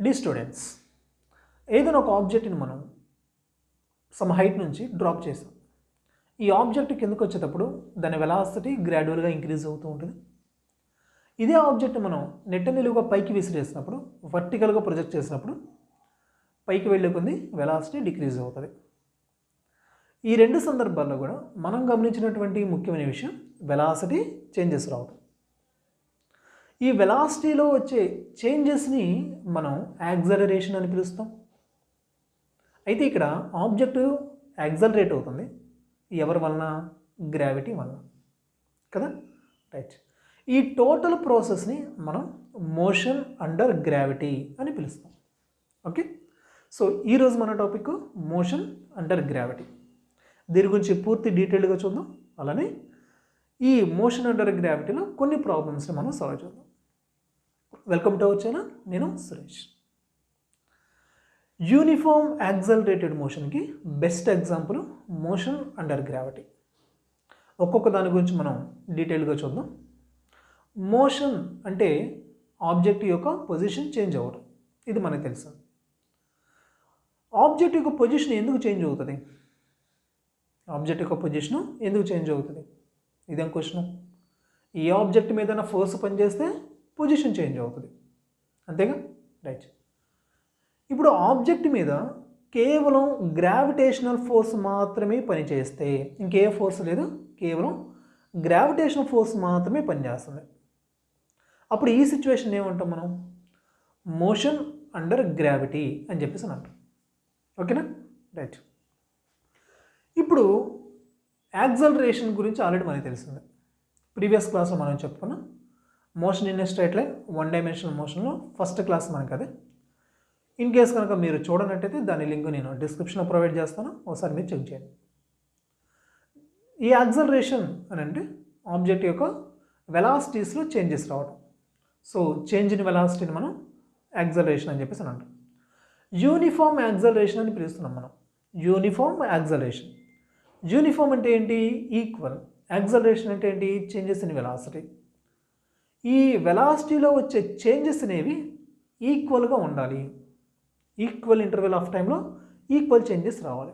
D students, ఏదైనా ఒక ఆబ్జెక్ట్ని మనం సమ్ హైట్ నుంచి డ్రాప్ చేసాం. ఈ ఆబ్జెక్ట్ కిందకు వచ్చేటప్పుడు దాని వెలాసిటీ గ్రాడ్యువల్గా ఇంక్రీజ్ అవుతూ ఉంటుంది. ఇదే ఆబ్జెక్ట్ మనం నెట్ట నిలువుగా పైకి విసిరేసినప్పుడు, వర్టికల్గా ప్రొజెక్ట్ చేసినప్పుడు పైకి వెళ్ళే కొద్ది వెలాసిటీ డిక్రీజ్ అవుతుంది. ఈ రెండు సందర్భాల్లో కూడా మనం గమనించినటువంటి ముఖ్యమైన విషయం వెలాసిటీ చేంజెస్ రావడం. ఈ వెలాసిటీలో వచ్చే చేంజెస్ని మనం యాక్సలరేషన్ అని పిలుస్తాం. అయితే ఇక్కడ ఆబ్జెక్టు యాక్సలరేట్ అవుతుంది ఎవరి వలన? గ్రావిటీ వలన కదా, రైట్. ఈ టోటల్ ప్రాసెస్ని మనం మోషన్ అండర్ గ్రావిటీ అని పిలుస్తాం. ఓకే, సో ఈరోజు మన టాపిక్ మోషన్ అండర్ గ్రావిటీ. దీని గురించి పూర్తి డీటెయిల్గా చూద్దాం. అలానే ఈ మోషన్ అండర్ గ్రావిటీలో కొన్ని ప్రాబ్లమ్స్ని మనం సాల్వ్ చేద్దాం. వెల్కమ్ టు అవర్ ఛానల్, నేను సురేష్. యూనిఫామ్ యాక్సలరేటెడ్ మోషన్కి best example motion under gravity. ఒక్కొక్క దాని గురించి మనం డీటెయిల్గా చూద్దాం. మోషన్ అంటే ఆబ్జెక్ట్ యొక్క పొజిషన్ చేంజ్ అవ్వడం, ఇది మనకు తెలుసు. ఆబ్జెక్ట్ యొక్క పొజిషన్ ఎందుకు చేంజ్ అవుతుంది? ఆబ్జెక్ట్ యొక్క పొజిషన్ ఎందుకు చేంజ్ అవుతుంది? ఇదేం క్వశ్చన్. ఈ ఆబ్జెక్ట్ మీద ఫోర్స్ పనిచేస్తే పొజిషన్ చేంజ్ అవుతుంది, అంతేగా, రైట్. ఇప్పుడు ఆబ్జెక్ట్ మీద కేవలం గ్రావిటేషనల్ ఫోర్స్ మాత్రమే పనిచేస్తే, ఇంకే ఫోర్స్ లేదు, కేవలం గ్రావిటేషనల్ ఫోర్స్ మాత్రమే పనిచేస్తుంది. అప్పుడు ఈ సిచ్యువేషన్ ఏమంటాం మనం? మోషన్ అండర్ గ్రావిటీ అని చెప్పేసి అంటాం. ఓకేనా, రైట్. ఇప్పుడు యాక్సలరేషన్ గురించి ఆల్రెడీ మనకి తెలిసింది. ప్రీవియస్ క్లాస్లో మనం చెప్పుకున్నాం. Motion in a straight line, one dimensional మోషన్లో ఫస్ట్ క్లాస్ మనకి అదే. ఇన్ కేస్ కనుక మీరు చూడనట్టయితే దాని లింక్ నేను డిస్క్రిప్షన్లో ప్రొవైడ్ చేస్తాను, ఒకసారి మీరు చెక్ చేయండి. ఈ యాక్సలరేషన్ అని అంటే ఆబ్జెక్ట్ యొక్క వెలాసిటీస్లో చేంజెస్ రావడం. సో చేంజ్ ఇన్ వెలాసిటీని మనం యాక్సలరేషన్ అని చెప్పేసి అంటాం. యూనిఫామ్ యాక్సలరేషన్ అని పిలుస్తున్నాం మనం. Uniform acceleration. యూనిఫామ్ అంటే ఏంటి? ఈక్వల్. యాక్సలరేషన్ అంటే ఏంటి? Changes in velocity. ఈ వెలాసిటీలో వచ్చే చేంజెస్ అనేవి ఈక్వల్గా ఉండాలి. ఈక్వల్ ఇంటర్వెల్ ఆఫ్ టైంలో ఈక్వల్ చేంజెస్ రావాలి.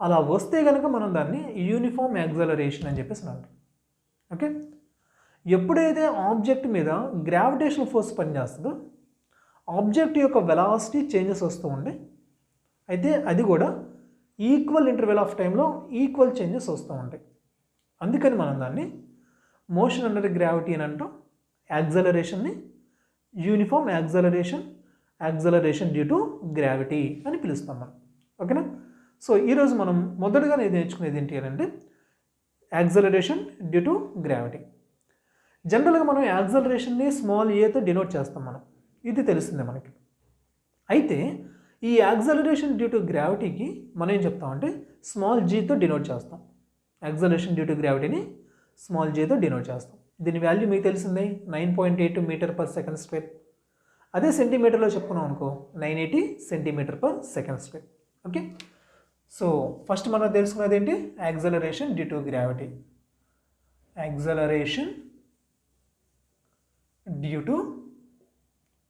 అలా వస్తే కనుక మనం దాన్ని యూనిఫామ్ యాక్సలరేషన్ అని చెప్పేసి అంటాం. ఓకే, ఎప్పుడైతే ఆబ్జెక్ట్ మీద గ్రావిటేషనల్ ఫోర్స్ పనిచేస్తుందో ఆబ్జెక్ట్ యొక్క వెలాసిటీ చేంజెస్ వస్తూ ఉండే, అయితే అది కూడా ఈక్వల్ ఇంటర్వెల్ ఆఫ్ టైంలో ఈక్వల్ చేంజెస్ వస్తూ ఉంటాయి. అందుకని మనం దాన్ని మోషన్ అండర్ గ్రావిటీ అని అంటాం. యాక్సలరేషన్ని uniform acceleration, acceleration due to gravity అని పిలుస్తాం మనం. ఓకేనా, సో ఈరోజు మనం మొదటగా నేర్చుకునేది ఏంటి అని అంటే యాక్సలరేషన్ డ్యూ టు గ్రావిటీ. జనరల్గా మనం యాక్సలరేషన్ని స్మాల్ ఏతో డినోట్ చేస్తాం మనం, ఇది తెలిసిందే మనకి. అయితే ఈ యాక్సలరేషన్ డ్యూ టు గ్రావిటీకి మనం ఏం చెప్తామంటే స్మాల్ జీతో డినోట్ చేస్తాం. యాక్సలరేషన్ డ్యూ టు గ్రావిటీని స్మాల్ జీతో డినోట్ చేస్తాం. దీని వాల్యూ మీకు తెలిసిందే, 9.82 మీటర్ పర్ సెకండ్ స్క్వేర్. అదే సెంటీమీటర్లో చెప్పుకున్నాం అనుకో, 980 centimetre per second square. Okay, so first మనం తెలుసుకున్నది ఏంటి? Acceleration due to gravity. Acceleration due to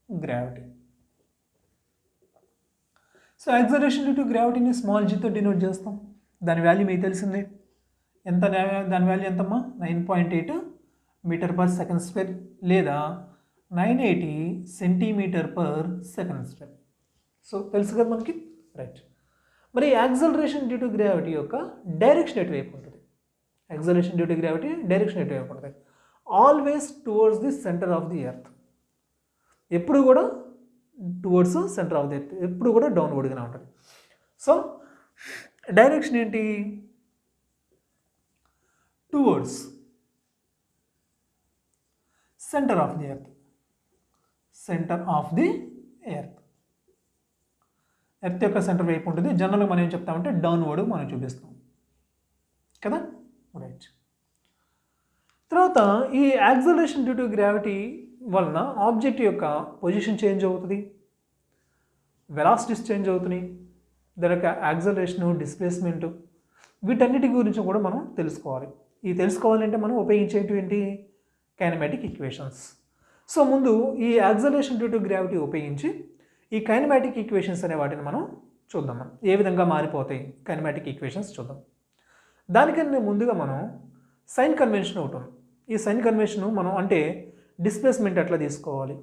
gravity. So acceleration due to గ్రావిటీని స్మాల్ జీతో డినోట్ చేస్తాం. దాని వాల్యూ మీకు తెలిసిందే, ఎంత? దాని వాల్యూ ఎంతమ్మా? 9.8 మీటర్ పర్ సెకండ్ స్క్వేర్ లేదా 980 centimetre per second square. So తెలుసు కదా మనకి, రైట్. మరి యాక్సలరేషన్ డ్యూ టు గ్రావిటీ యొక్క డైరెక్షన్ ఎటువైపు ఉంటుంది? Acceleration due to gravity direction ఎటువైపు ఉంటుంది? Always towards the centre of the earth. ఎప్పుడు కూడా towards centre of the earth, ఎప్పుడు కూడా డౌన్వర్డ్గానే ఉంటుంది. సో డైరెక్షన్ ఏంటి? Towards centre of the earth. Centre of the earth, earth యొక్క సెంటర్ వైపు ఉంటుంది. జనరల్గా మనం ఏం చెప్తామంటే డౌన్వర్డ్ మనం చూపిస్తాం కదా, రైట్. తర్వాత ఈ యాక్సలరేషన్ డ్యూ టు గ్రావిటీ వలన ఆబ్జెక్ట్ యొక్క పొజిషన్ చేంజ్ అవుతుంది, వెలాసిటీస్ చేంజ్ అవుతున్నాయి, దాని యొక్క యాక్సలరేషను, డిస్ప్లేస్మెంటు, వీటన్నిటి గురించి కూడా మనం తెలుసుకోవాలి. ఈ తెలుసుకోవాలంటే మనం ఉపయోగించేటివి ఏంటి? Kinematic equations. సో ముందు ఈ యాక్సలరేషన్ డ్యూ టు గ్రావిటీ ఉపయోగించి ఈ కైనమాటిక్ ఈక్వేషన్స్ అనే వాటిని మనం చూద్దాం. ఏ విధంగా మారిపోతాయి కైనమాటిక్ ఈక్వేషన్స్ చూద్దాం. దానికన్నా ముందుగా మనం సైన్ కన్వెన్షన్ ఒకటి ఉంది. ఈ సైన్ కన్వెన్షన్ మనం అంటే డిస్ప్లేస్మెంట్ ఎట్లా తీసుకోవాలి,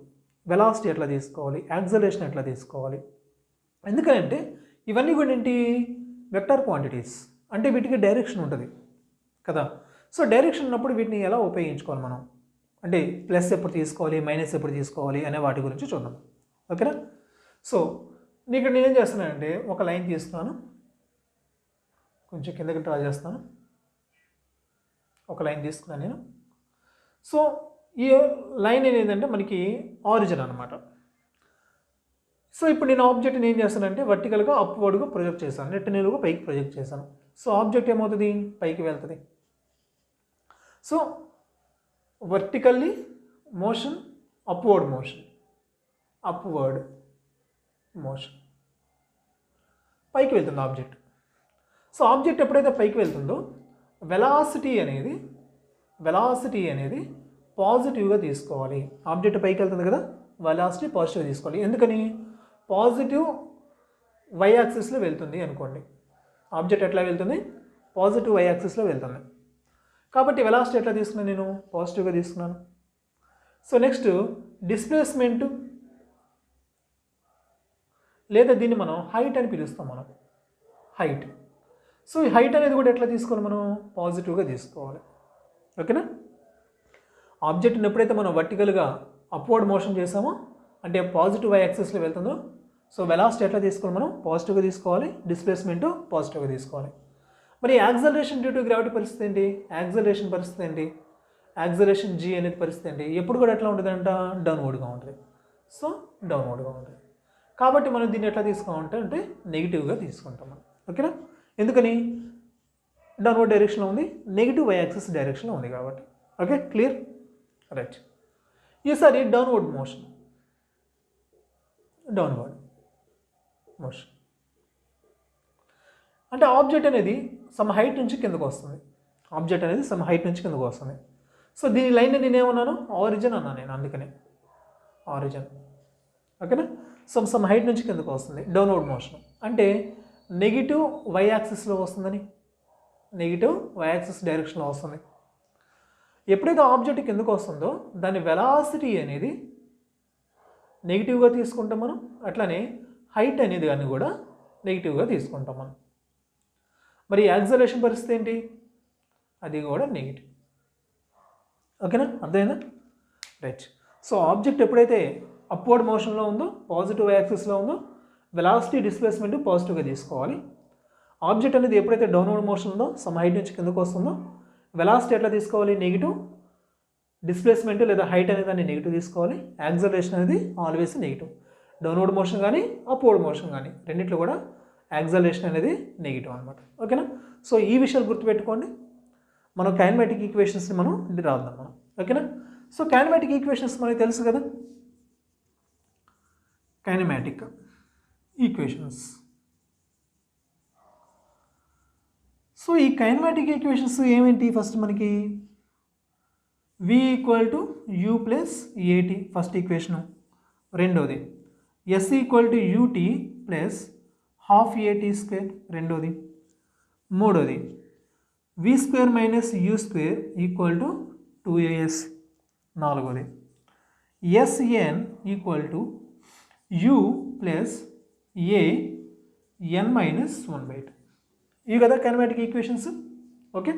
వెలాసిటీ ఎట్లా తీసుకోవాలి, యాక్సలరేషన్ ఎట్లా తీసుకోవాలి. ఎందుకంటే ఇవన్నీ కూడా ఏంటి, వెక్టర్ క్వాంటిటీస్, అంటే వీటికి డైరెక్షన్ ఉంటుంది కదా. సో డైరెక్షన్ ఉన్నప్పుడు వీటిని ఎలా ఉపయోగించుకోవాలి మనం, అంటే ప్లస్ ఎప్పుడు తీసుకోవాలి, మైనస్ ఎప్పుడు తీసుకోవాలి అనే వాటి గురించి చూద్దాం. ఓకేనా. సో ఇక్కడ నేనేం చేస్తున్నానంటే ఒక లైన్ తీసుకున్నాను, కొంచెం కిందకి డ్రా చేస్తాను. ఒక లైన్ తీసుకున్నాను నేను. సో ఈ లైన్ ఏంటంటే మనకి ఆరిజిన్ అనమాట. సో ఇప్పుడు నేను ఆబ్జెక్ట్ని ఏం చేస్తానంటే వర్టికల్గా అప్వర్డ్గా ప్రొజెక్ట్ చేశాను, నెట్ నిలువుగా పైకి ప్రొజెక్ట్ చేశాను. సో ఆబ్జెక్ట్ ఏమవుతుంది, పైకి వెళ్తుంది. So vertically motion, upward motion, upward motion, పైకి వెళ్తుంది ఆబ్జెక్ట్. సో ఆబ్జెక్ట్ ఎప్పుడైతే పైకి వెళ్తుందో వెలాసిటీ అనేది పాజిటివ్గా తీసుకోవాలి. ఆబ్జెక్ట్ పైకి వెళ్తుంది కదా, వెలాసిటీ పాజిటివ్గా తీసుకోవాలి. ఎందుకని, పాజిటివ్ వై యాక్సిస్లో వెళ్తుంది అనుకోండి. ఆబ్జెక్ట్ ఎట్లా వెళ్తుంది, పాజిటివ్ వై యాక్సిస్లో వెళ్తుంది. కాబట్టి వెలాసిటీ ఎట్లా తీసుకున్నాను నేను, పాజిటివ్గా తీసుకున్నాను. సో నెక్స్ట్ డిస్ప్లేస్మెంట్, లేదా దీన్ని మనం హైట్ అని పిలుస్తాం మనం, హైట్. సో ఈ హైట్ అనేది కూడా ఎట్లా తీసుకోవాలి మనం, పాజిటివ్గా తీసుకోవాలి. ఓకేనా. ఆబ్జెక్ట్ని ఎప్పుడైతే మనం వర్టికల్గా అప్వర్డ్ మోషన్ చేసామో, అంటే పాజిటివ్ వై యాక్సిస్లో వెళ్తుందో, సో వెలాసిటీ ఎట్లా తీసుకోవాలి మనం, పాజిటివ్గా తీసుకోవాలి. డిస్ప్లేస్మెంట్ పాజిటివ్గా తీసుకోవాలి. మరి యాక్సలరేషన్ డ్యూ టు గ్రావిటీ పరిస్థితి ఏంటి, యాక్సలరేషన్ పరిస్థితి ఏంటి, యాక్సలరేషన్ జీ అనేది పరిస్థితి ఏంటి, ఎప్పుడు కూడా ఎట్లా ఉంటుందంట, డౌన్వర్డ్గా ఉంటుంది. సో డౌన్వర్డ్గా ఉంటుంది. కాబట్టి మనం దీన్ని ఎట్లా తీసుకోవాలంటే అంటే నెగిటివ్గా తీసుకుంటాం మనం. ఓకేనా. ఎందుకని, డౌన్వర్డ్ డైరెక్షన్లో ఉంది, నెగిటివ్ వై యాక్సిస్ డైరెక్షన్లో ఉంది కాబట్టి. Okay, clear, right. ఈసారి డౌన్వర్డ్ మోషన్, డౌన్వర్డ్ మోషన్ అంటే ఆబ్జెక్ట్ అనేది సమ్ హైట్ నుంచి కిందకు వస్తుంది. ఆబ్జెక్ట్ అనేది సమ్ హైట్ నుంచి కిందకు వస్తుంది. సో దీని లైన్ నేనేమన్నాను, ఆరిజిన్ అన్నాను నేను, అందుకనే ఆరిజిన్. ఓకేనా. సమ్ హైట్ నుంచి కిందకు వస్తుంది. డౌన్వర్డ్ మోషన్ అంటే నెగిటివ్ వై యాక్సిస్లో వస్తుందని, నెగిటివ్ వై యాక్సిస్ డైరెక్షన్లో వస్తుంది. ఎప్పుడైతే ఆబ్జెక్ట్ కిందకు వస్తుందో దాని వెలాసిటీ అనేది నెగిటివ్గా తీసుకుంటాం మనం. అట్లానే హైట్ అనేది కానీ కూడా నెగిటివ్గా తీసుకుంటాం మనం. మరి యాక్సలరేషన్ పరిస్థితి ఏంటి, అది కూడా నెగిటివ్. ఓకేనా, అర్థమైందా, రైట్. సో ఆబ్జెక్ట్ ఎప్పుడైతే అప్వర్డ్ మోషన్లో ఉందో, పాజిటివ్ యాక్సిస్లో ఉందో, వెలాసిటీ డిస్ప్లేస్మెంట్ పాజిటివ్గా తీసుకోవాలి. ఆబ్జెక్ట్ అనేది ఎప్పుడైతే డౌన్వర్డ్ మోషన్ ఉందో, సమ్ హైట్ నుంచి కిందకు వస్తుందో, వెలాసిటీ ఎట్లా తీసుకోవాలి, నెగిటివ్. డిస్ప్లేస్మెంట్ లేదా హైట్ అనేది దాన్ని నెగిటివ్ తీసుకోవాలి. యాక్సలరేషన్ అనేది ఆల్వేస్ నెగిటివ్. డౌన్వర్డ్ మోషన్ కానీ అప్వర్డ్ మోషన్ కానీ రెండిట్లో కూడా యాక్సలరేషన్ అనేది నెగిటివ్ అనమాట. ఓకేనా. సో ఈ విషయాలు గుర్తుపెట్టుకోండి. మనం కైనమాటిక్ ఈక్వేషన్స్ని మనం రాద్దాం మనం. ఓకేనా. సో కైనమాటిక్ ఈక్వేషన్స్ మనకి తెలుసు కదా, కైనమాటిక్ ఈక్వేషన్స్. సో ఈ కైనమాటిక్ ఈక్వేషన్స్ ఏమేంటి, ఫస్ట్ మనకి v equal to u plus a t first equation. రెండోది s equal to u t plus half a t square రెండోది. మూడోది v square minus u square equal to 2as. నాలుగోది sn equal to u plus a n minus 1/2. ఇవి కదా kinematic equations. Okay.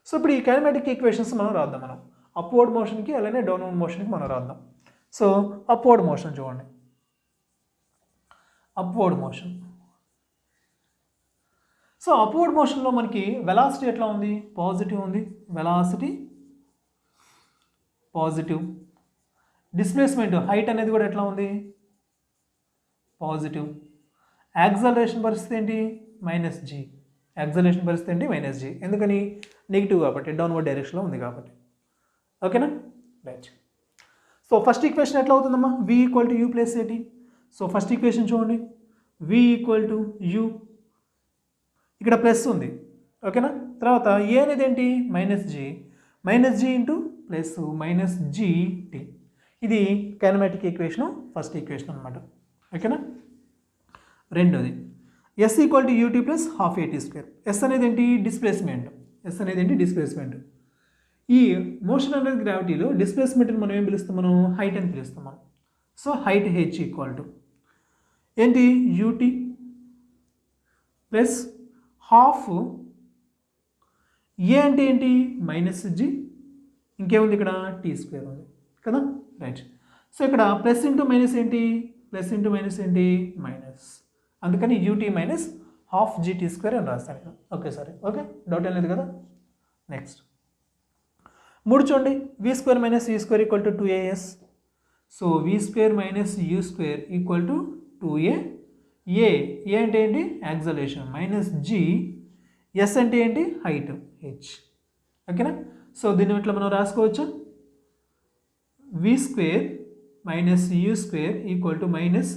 So ఇప్పుడు ఈ kinematic equations మనం రాద్దాం. మనం అప్వర్డ్ మోషన్కి అలానే డౌన్వర్డ్ మోషన్కి మనం రాద్దాం. సో అప్వర్డ్ మోషన్ చూడండి, అప్వర్డ్ మోషన్. సో అప్వర్డ్ మోషన్లో మనకి వెలాసిటీ ఎట్లా ఉంది, పాజిటివ్ ఉంది. Velocity positive. డిస్ప్లేస్మెంట్ హైట్ అనేది కూడా ఎట్లా ఉంది, పాజిటివ్. యాక్సలరేషన్ పరిస్థితి ఏంటి, -g. యాక్సలరేషన్ పరిస్థితి ఏంటి, -g. ఎందుకని, నెగిటివ్ కాబట్టి, డౌన్వర్డ్ డైరెక్షన్లో ఉంది కాబట్టి. ఓకేనా, రైట్. సో ఫస్ట్ ఈక్వేషన్ ఎట్లా అవుతుందమ్మా, v equal to u plus a t. So first equation చూడండి, v ఈక్వల్ టు యూ, ఇక్కడ ప్లస్ ఉంది. ఓకేనా. తర్వాత ఏ అనేది ఏంటి, -g ఇంటూ ప్లస్ -gt. ఇది కైనమాటిక్ ఈక్వేషను, ఫస్ట్ ఈక్వేషన్ అనమాట. ఓకేనా. రెండోది s equal to u t plus half a t square. S అనేది ఏంటి? డిస్ప్లేస్మెంట్. ఎస్ అనేది ఏంటి? డిస్ప్లేస్మెంట్. ఈ మోషన్ అనేది గ్రావిటీలో డిస్ప్లేస్మెంట్ని మనం ఏం పిలుస్తాం? మనం హైట్ అని పిలుస్తాం మనం. So height H equal to ఏంటి? యూటీ ప్లస్ హాఫ్ ఏ అంటే ఏంటి? మైనస్ జీ, ఇంకేముంది ఇక్కడ? టీ స్క్వేర్ ఉంది కదా, రైట్. సో ఇక్కడ ప్లస్ ఇంటూ మైనస్ ఏంటి? ప్లస్ ఇంటూ మైనస్ ఏంటి? మైనస్. అందుకని u t minus half g t square అని రాస్తాను ఇక్కడ. ఓకే సరే, ఓకే, డౌట్ ఏం లేదు కదా. నెక్స్ట్ 3 చూడండి. V square minus u square equal to 2as. So v square minus u square equal to 2a. A అంటే ఏంటి? యాక్సలేషన్ మైనస్ జీ, ఎస్ అంటే ఏంటి? Height H. ఓకేనా. సో దీన్ని ఇట్లా మనం రాసుకోవచ్చు. V square minus u square equal to minus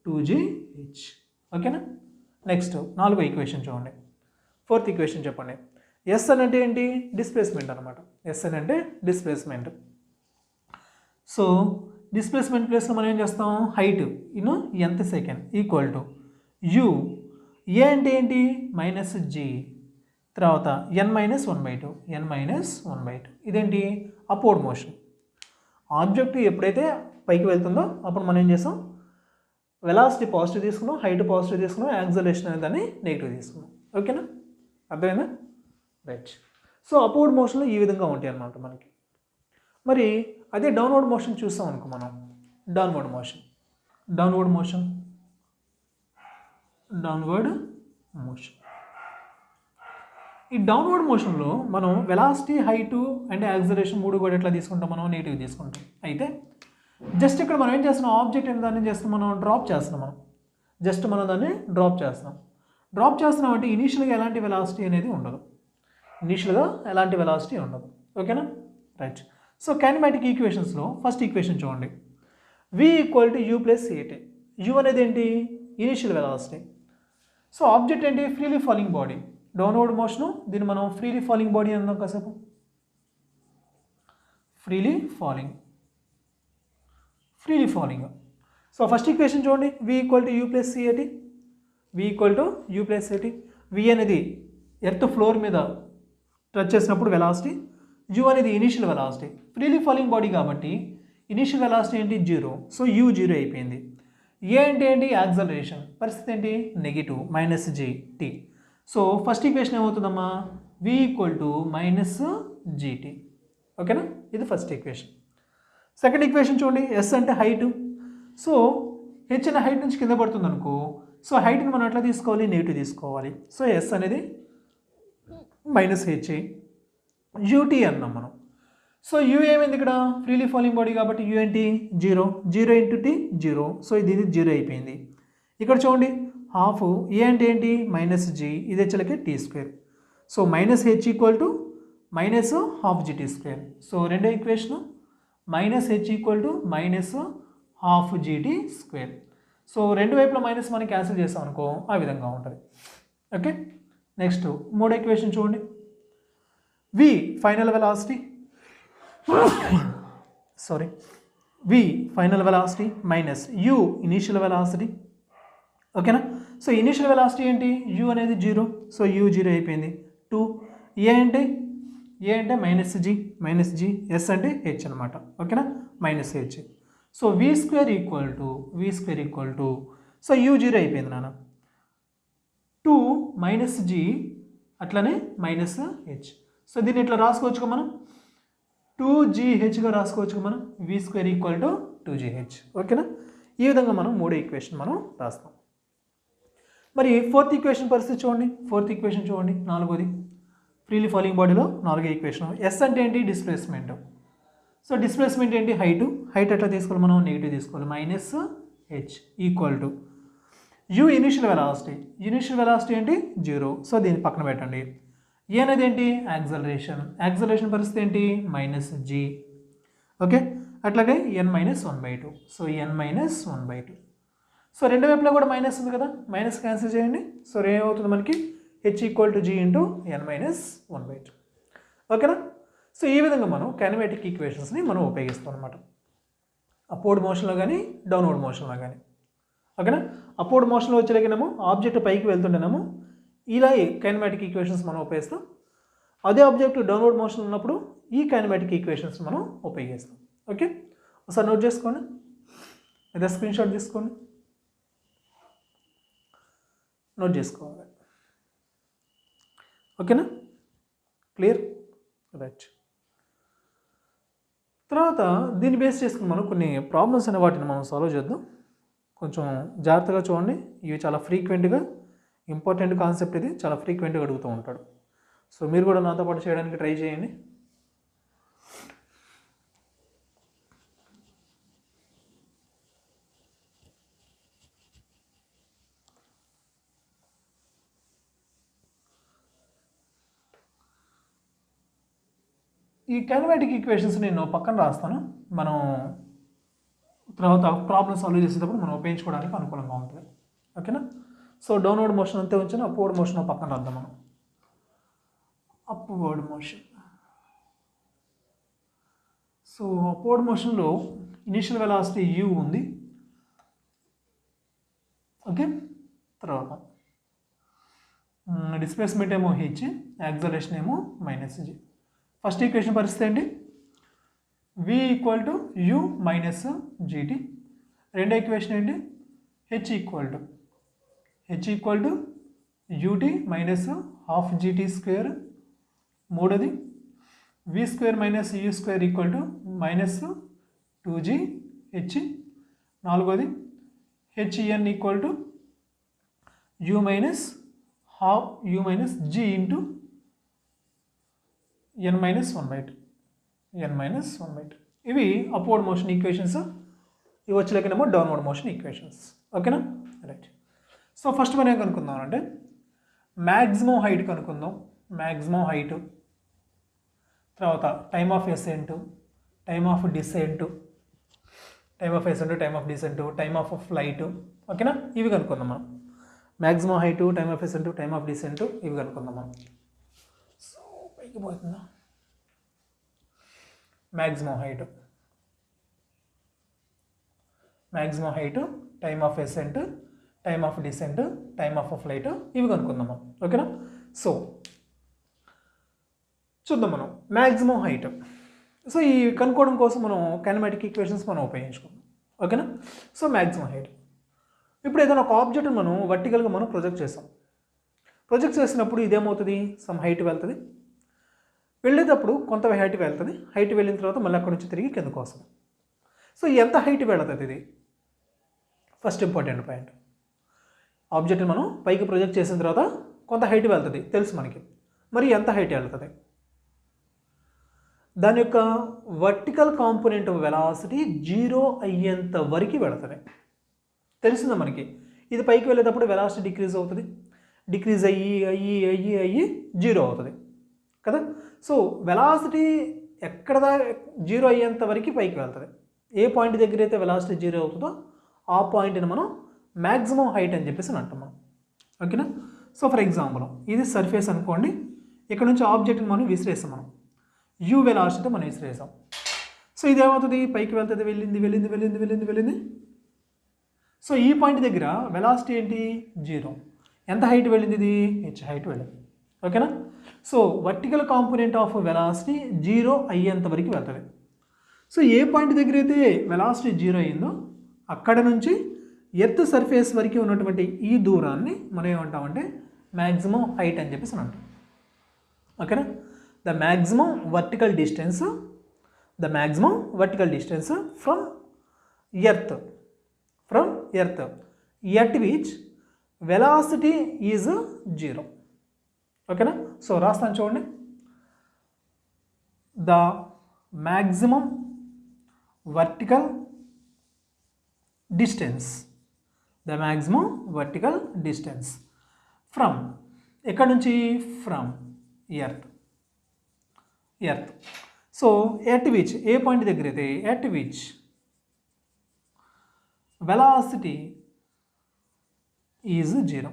2gh. ఓకేనా. నెక్స్ట్ 4వ ఈక్వేషన్ చూడండి. 4th ఈక్వేషన్ చెప్పండి. ఎస్ అని అంటే ఏంటి? డిస్ప్లేస్మెంట్ అనమాట. ఎస్ అని అంటే డిస్ప్లేస్మెంట్. సో డిస్ప్లేస్మెంట్ ప్లేస్లో మనం ఏం చేస్తాం? హైట్ ఇన్ ఎంత సెకండ్ ఈక్వల్ టు యూ. ఏ అంటే ఏంటి? మైనస్ జీ, తర్వాత n మైనస్ 1/2. n మైనస్ 1/2 ఇదేంటి? Upward motion. ఆబ్జెక్ట్ ఎప్పుడైతే పైకి వెళ్తుందో అప్పుడు మనం ఏం చేస్తాం? వెలాసిటీ పాజిటివ్ తీసుకున్నాం, హైట్ పాజిటివ్ తీసుకున్నాం, యాక్సలేషన్ అనేది దాన్ని నెగిటివ్ తీసుకున్నాం. ఓకేనా, అర్థమైందా? రైట్. సో అప్వర్డ్ మోషన్లో ఈ విధంగా ఉంటాయి అన్నమాట మనకి. మరి అదే డౌన్వర్డ్ మోషన్ చూస్తాం అనుకో మనం. డౌన్వర్డ్ మోషన్ ఈ డౌన్వర్డ్ మోషన్లో మనం వెలాసిటీ, హైటు అండ్ యాక్సలరేషన్ 3 కూడా ఎట్లా తీసుకుంటాం? మనం నెగిటివ్ తీసుకుంటాం. అయితే జస్ట్ ఇక్కడ మనం ఏం చేస్తున్నాం? ఆబ్జెక్ట్ అని దాన్ని చేస్తున్నాం, మనం డ్రాప్ చేస్తున్నాం. మనం దాన్ని డ్రాప్ చేస్తున్నాం అంటే ఇనీషియల్గా ఎలాంటి వెలాసిటీ అనేది ఉండదు. ఓకేనా, రైట్. సో కైనమాటిక్ ఈక్వేషన్స్లో ఫస్ట్ ఈక్వేషన్ చూడండి. V equal to u plus a t. U అనేది ఏంటి? Initial velocity. సో ఆబ్జెక్ట్ ఏంటి? Freely falling body. Downward motion, దీన్ని మనం ఫ్రీలీ ఫాలింగ్ బాడీ అందాం కాసేపు. Freely falling. So first equation చూడండి. V equal to u plus a t. V అనేది earth floor మీద టచ్ చేసినప్పుడు వెలాసిటీ. యూ అనేది initial velocity. Freely falling body కాబట్టి ఇనీషియల్ వెలాసిటీ ఏంటి? 0. సో యూ 0 అయిపోయింది. ఏ అంటే ఏంటి? యాక్సలరేషన్. పరిస్థితి ఏంటి? Negative minus g t. So first equation ఏమవుతుందమ్మా? V equal to minus g t. ఓకేనా, ఇది ఫస్ట్ ఈక్వేషన్. సెకండ్ ఈక్వేషన్ చూడండి. ఎస్ అంటే హైట్. సో హెచ్ అనే హైట్ నుంచి కింద పడుతుంది అనుకో. సో హైట్ని మనం ఎట్లా తీసుకోవాలి? నెగిటివ్ తీసుకోవాలి. సో ఎస్ అనేది మైనస్ హెచ్, యూటీ అన్నాం మనం. సో యూ ఏమైంది ఇక్కడ? ఫ్రీలీ ఫాలింగ్ బాడీ కాబట్టి యూ ఏంటి? 0 ఇంటూ టీ 0. సో ఇది 0 అయిపోయింది. ఇక్కడ చూడండి హాఫ్. ఏ అంటే ఏంటి? మైనస్ జీ, ఇది వచ్చేలకి t square. So minus h equal to minus half g t square. So రెండో equation minus h equal to minus half g t square. So రెండు వైపుల మైనస్ మనం క్యాన్సిల్ చేస్తాం అనుకో, ఆ విధంగా ఉంటుంది. ఓకే, నెక్స్ట్ మూడో ఈక్వేషన్ చూడండి. V final velocity minus u initial velocity. ఓకేనా. సో ఇనీషియల్ వెలాసిటీ ఏంటి? యూ అనేది 0. సో యూ 0 అయిపోయింది. 2. ఏ అంటే మైనస్ జీ, ఎస్ అంటే హెచ్ అనమాట. ఓకేనా, minus h. So v square equal to so u 0 అయిపోయింది నాన్న. 2 మైనస్ జీ అట్లనే మైనస్ హెచ్. సో దీన్ని ఇట్లా రాసుకోవచ్చుగా మనం, 2gHగా రాసుకోవచ్చుగా మనం. V square equal to 2gH. ఓకేనా, ఈ విధంగా మనం మూడో ఈక్వేషన్ మనం రాస్తాం. మరి ఫోర్త్ ఈక్వేషన్ పరిస్థితి చూడండి. నాలుగోది ఫ్రీలీ ఫాలింగ్ బాడీలో నాలుగో ఈక్వేషన్. ఎస్ అంటే ఏంటి? డిస్ప్లేస్మెంట్. సో డిస్ప్లేస్మెంట్ ఏంటి? హైట్ ఎట్లా తీసుకోవాలి మనం? నెగిటివ్ తీసుకోవాలి. Minus h equal to you initial velocity ఏంటి? 0. సో దీన్ని పక్కన పెట్టండి. ఏ అనేది ఏంటి? యాక్సలరేషన్ పరిస్థితి ఏంటి? Minus g. ఓకే, అట్లాగే n minus 1/2. So n minus 1/2. So రెండు వైపులా కూడా మైనస్ ఉంది కదా, మైనస్ క్యాన్సిల్ చేయండి. సో ఏమవుతుంది మనకి? H equal to g into n minus 1/2. ఓకేనా. సో ఈ విధంగా మనం కైనమాటిక్ ఈక్వేషన్స్ని మనం ఉపయోగిస్తాం అనమాట, అప్వర్డ్ మోషన్లో కానీ డౌన్వర్డ్ మోషన్లో కానీ. ఓకేనా. అప్వర్డ్ మోషన్లో వచ్చేలాగేనేమో ఆబ్జెక్ట్ పైకి వెళ్తుంటేనేమో ఇలా కైనమాటిక్ ఈక్వేషన్స్ మనం ఉపయోగిస్తాం. అదే ఆబ్జెక్ట్ డౌన్వర్డ్ మోషన్ ఉన్నప్పుడు ఈ కైనమాటిక్ ఈక్వేషన్స్ మనం ఉపయోగిస్తాం. ఓకే, ఒకసారి నోట్ చేసుకోండి లేదా స్క్రీన్ షాట్ తీసుకోండి, నోట్ చేసుకోవాలి. ఓకేనా, క్లియర్, రైట్. తర్వాత దీన్ని బేస్ చేసుకుని మనం కొన్ని ప్రాబ్లమ్స్ అనే వాటిని మనం సాల్వ్ చేద్దాం. కొంచెం జాగ్రత్తగా చూడండి, ఇవి చాలా ఫ్రీక్వెంట్గా ఇంపార్టెంట్ కాన్సెప్ట్, ఇది చాలా ఫ్రీక్వెంట్గా అడుగుతూ ఉంటాడు. సో మీరు కూడా నాతో పాటు చేయడానికి ట్రై చేయండి. ఈ కైనమాటిక్ ఈక్వేషన్స్ నేను పక్కన రాస్తాను, మనం తర్వాత ప్రాబ్లమ్ సాల్వ్ చేసేటప్పుడు మనం ఉపయోగించుకోవడానికి అనుకూలంగా ఉంటుంది. ఓకేనా. సో డౌన్వర్డ్ మోషన్ అంతే ఉంచాను, అప్వర్డ్ మోషన్ పక్కన రాద్దాం మనం. అప్వర్డ్ మోషన్, సో అప్వర్డ్ మోషన్లో ఇనిషియల్ వెలాసిటీ u ఉంది. ఓకే, తర్వాత డిస్ప్లేస్మెంట్ ఏమో h, యాక్సలరేషన్ ఏమో -g. ఫస్ట్ ఈక్వేషన్ పరిస్థితి ఏంటి, v = u - gt. రెండో ఈక్వేషన్ ఏంటి, h = ut - ½ gt². మూడోది v² - u² = -2gh. నాలుగోది hn = u - g into n - 1/2. ఇవి అప్వర్డ్ మోషన్ ఈక్వేషన్స్. ఇవి వచ్చేలాగేనేమో డౌన్వర్డ్ మోషన్ ఈక్వేషన్స్. ఓకేనా, రైట్. సో ఫస్ట్ మనం ఏం కనుక్కుందాం అంటే మ్యాక్సిమం హైట్ కనుక్కుందాం. మ్యాక్సిమం హైట్, తర్వాత time of ascent, time of descent, time of ascent, time of descent, time of flight. ఓకేనా, ఇవి కనుక్కుందాం మనం. Maximum height, time of ascent, time of descent, ఇవి కనుక్కుందాం మనం. సో పైకి పోతుందా, maximum height, time of ascent, time of descent, time of flight, ఇవి కనుక్కుందాం మనం. ఓకేనా. సో చూద్దాం మనం మ్యాక్సిమం హైట్. సో ఈ కనుక్కోవడం కోసం మనం కైనమాటిక్ ఈక్వేషన్స్ మనం ఉపయోగించుకుందాం. ఓకేనా. సో మ్యాక్సిమం హైట్, ఇప్పుడు ఏదైనా ఒక ఆబ్జెక్ట్ని మనం వర్టికల్గా మనం ప్రొజెక్ట్ చేస్తాం. ప్రొజెక్ట్ చేసినప్పుడు ఇదేమవుతుంది, సమ్ హైట్ వెళ్తుంది, వెళ్ళేటప్పుడు కొంత హైట్ వెళ్తుంది. హైట్ వెళ్ళిన తర్వాత మళ్ళీ అక్కడ నుంచి తిరిగి కిందకు వస్తుంది. సో ఎంత హైట్ వెళుతుంది, ఇది ఫస్ట్ ఇంపార్టెంట్ పాయింట్. ఆబ్జెక్ట్ని మనం పైకి ప్రొజెక్ట్ చేసిన తర్వాత కొంత హైట్ వెళ్తుంది తెలుసు మనకి, మరి ఎంత హైట్ వెళ్తుంది, దాని యొక్క వర్టికల్ కాంపోనెంట్ వెలాసిటీ 0 అయ్యేంత వరకు వెళుతుంది తెలిసిందా మనకి. ఇది పైకి వెళ్ళేటప్పుడు వెలాసిటీ డిక్రీజ్ అవుతుంది, డిక్రీజ్ అయ్యి 0 అవుతుంది కదా. సో వెలాసిటీ ఎక్కడ 0 అయ్యేంత వరకు పైకి వెళ్తుంది. ఏ పాయింట్ దగ్గర అయితే వెలాసిటీ 0 అవుతుందో ఆ పాయింట్ని మనం మ్యాక్సిమం హైట్ అని చెప్పేసి అంటాం మనం. ఓకేనా. సో ఫర్ ఎగ్జాంపుల్ ఇది సర్ఫేస్ అనుకోండి, ఇక్కడ నుంచి ఆబ్జెక్ట్ని మనం విసిరేస్తాం, మనం u వెలాసిటీతో మనం విసిరేసాం. సో ఇదేమవుతుంది, పైకి వెళ్తుంది, వెళ్ళింది. సో ఈ పాయింట్ దగ్గర వెలాసిటీ ఏంటి, 0. ఎంత హైట్ వెళ్ళింది, ఇది h హైట్ వెళ్ళింది. ఓకేనా. So vertical component of velocity 0 అయ్యేంత వరకు వెళ్తుంది. సో ఏ పాయింట్ దగ్గర అయితే వెలాసిటీ 0 అయ్యిందో అక్కడ నుంచి ఎర్త్ సర్ఫేస్ వరకు ఉన్నటువంటి ఈ దూరాన్ని మనం ఏమంటామంటే మ్యాక్సిమం హైట్ అని చెప్పేసి అంటాం. ఓకేనా. The maximum vertical distance from earth at which velocity is 0. ఓకేనా. సో రాస్తాను చూడండి, the maximum vertical distance from, ఎక్కడి నుంచి, from earth. So at which, A point దగ్గర అయితే at which velocity is 0.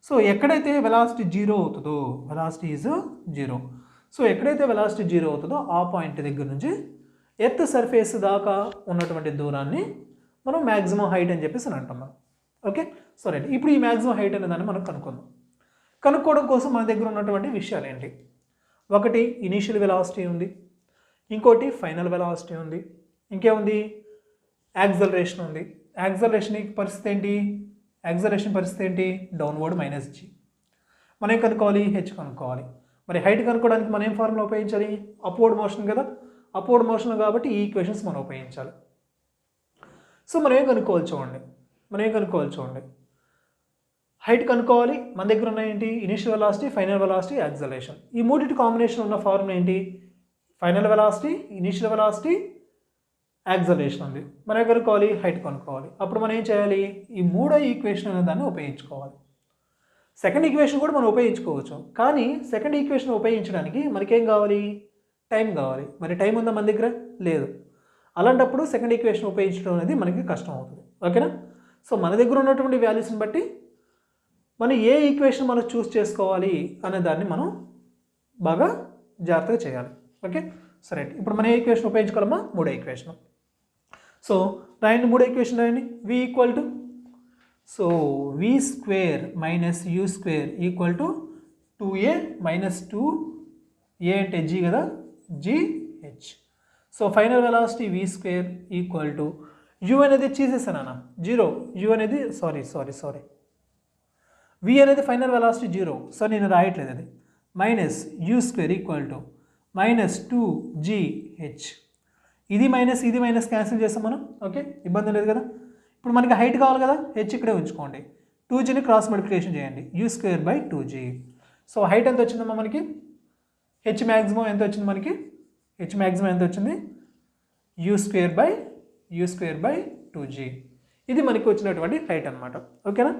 So ఎక్కడైతే వెలాసిటీ 0 అవుతుందో, వెలాసిటీ ఈజ్ 0. సో ఎక్కడైతే వెలాసిటీ 0 అవుతుందో ఆ పాయింట్ దగ్గర నుంచి ఎర్త్ సర్ఫేస్ దాకా ఉన్నటువంటి దూరాన్ని మనం మ్యాక్సిమం హైట్ అని చెప్పేసి అంటాం మనం. Okay, so right. ఇప్పుడు ఈ మ్యాక్సిమం హైట్ అనే దాన్ని మనం కనుక్కుందాం. కనుక్కోవడం కోసం మన దగ్గర ఉన్నటువంటి విషయాలు ఏంటి? ఒకటి ఇనీషియల్ వెలాసిటీ ఉంది, ఇంకోటి ఫైనల్ వెలాసిటీ ఉంది, ఇంకేముంది? యాక్సలరేషన్ ఉంది. యాక్సలరేషన్ పరిస్థితి ఏంటి? యాక్సలరేషన్ పరిస్థితి ఏంటి? Downward -g. మనం ఏం కనుక్కోవాలి? h కనుక్కోవాలి. మరి హైట్ కనుక్కోవడానికి మనం ఏం ఫార్ములా ఉపయోగించాలి? అప్వర్డ్ మోషన్ కదా, అప్వర్డ్ మోషన్ కాబట్టి ఈ ఈక్వేషన్స్ మనం ఉపయోగించాలి. సో మనం ఏం కనుక్కోవాలి చూడండి, హైట్ కనుక్కోవాలి. మన దగ్గర ఉన్న ఏంటి? Initial velocity, final velocity, acceleration. ఈ మూడింటి కాంబినేషన్ ఉన్న ఫార్ములా ఏంటి? Final velocity, initial velocity, acceleration ఉంది. మనం ఏం కనుక్కోవాలి? హైట్ కనుక్కోవాలి. అప్పుడు మనం ఏం చేయాలి? ఈ మూడో ఈక్వేషన్ అనే దాన్ని ఉపయోగించుకోవాలి. సెకండ్ ఈక్వేషన్ కూడా మనం ఉపయోగించుకోవచ్చు, కానీ సెకండ్ ఈక్వేషన్ ఉపయోగించడానికి మనకేం కావాలి? టైం కావాలి. మరి టైం ఉందా మన దగ్గర? లేదు. అలాంటప్పుడు సెకండ్ ఈక్వేషన్ ఉపయోగించడం అనేది మనకి కష్టం అవుతుంది. ఓకేనా? సో మన దగ్గర ఉన్నటువంటి వాల్యూస్ని బట్టి మనం ఏ ఈక్వేషన్ మనం చూస్ చేసుకోవాలి అనే దాన్ని మనం బాగా జాగ్రత్తగా చేయాలి. ఓకే, సరే. ఇప్పుడు మనం ఏ ఈక్వేషన్ ఉపయోగించుకోవాలమ్మా? మూడో ఈక్వేషన్. సో రాయండి, మూడో ఈక్వేషన్ రాయండి. v equal to, so v square minus u square equal to 2a minus 2a అంటే g కదా, gh. So final velocity v square equal to, u అనేది తీసేసానా? 0. u అనేది సారీ v అనేది final velocity 0. So నేను రాయట్లేదు అది. Minus u square equal to minus 2gh. ఇది minus cancel చేస్తాం మనం. ఓకే, ఇబ్బంది లేదు కదా. ఇప్పుడు మనకి హైట్ కావాలి కదా, h ఇక్కడే ఉంచుకోండి. 2gని క్రాస్ మల్టిప్లికేషన్ చేయండి, u square by 2g. So height ఎంత వచ్చిందమ్మా మనకి? h మ్యాక్సిమం ఎంత వచ్చింది మనకి? h మ్యాక్సిమం ఎంత వచ్చింది? u square by 2g. ఇది మనకి వచ్చినటువంటి హైట్ అనమాట. ఓకేనా?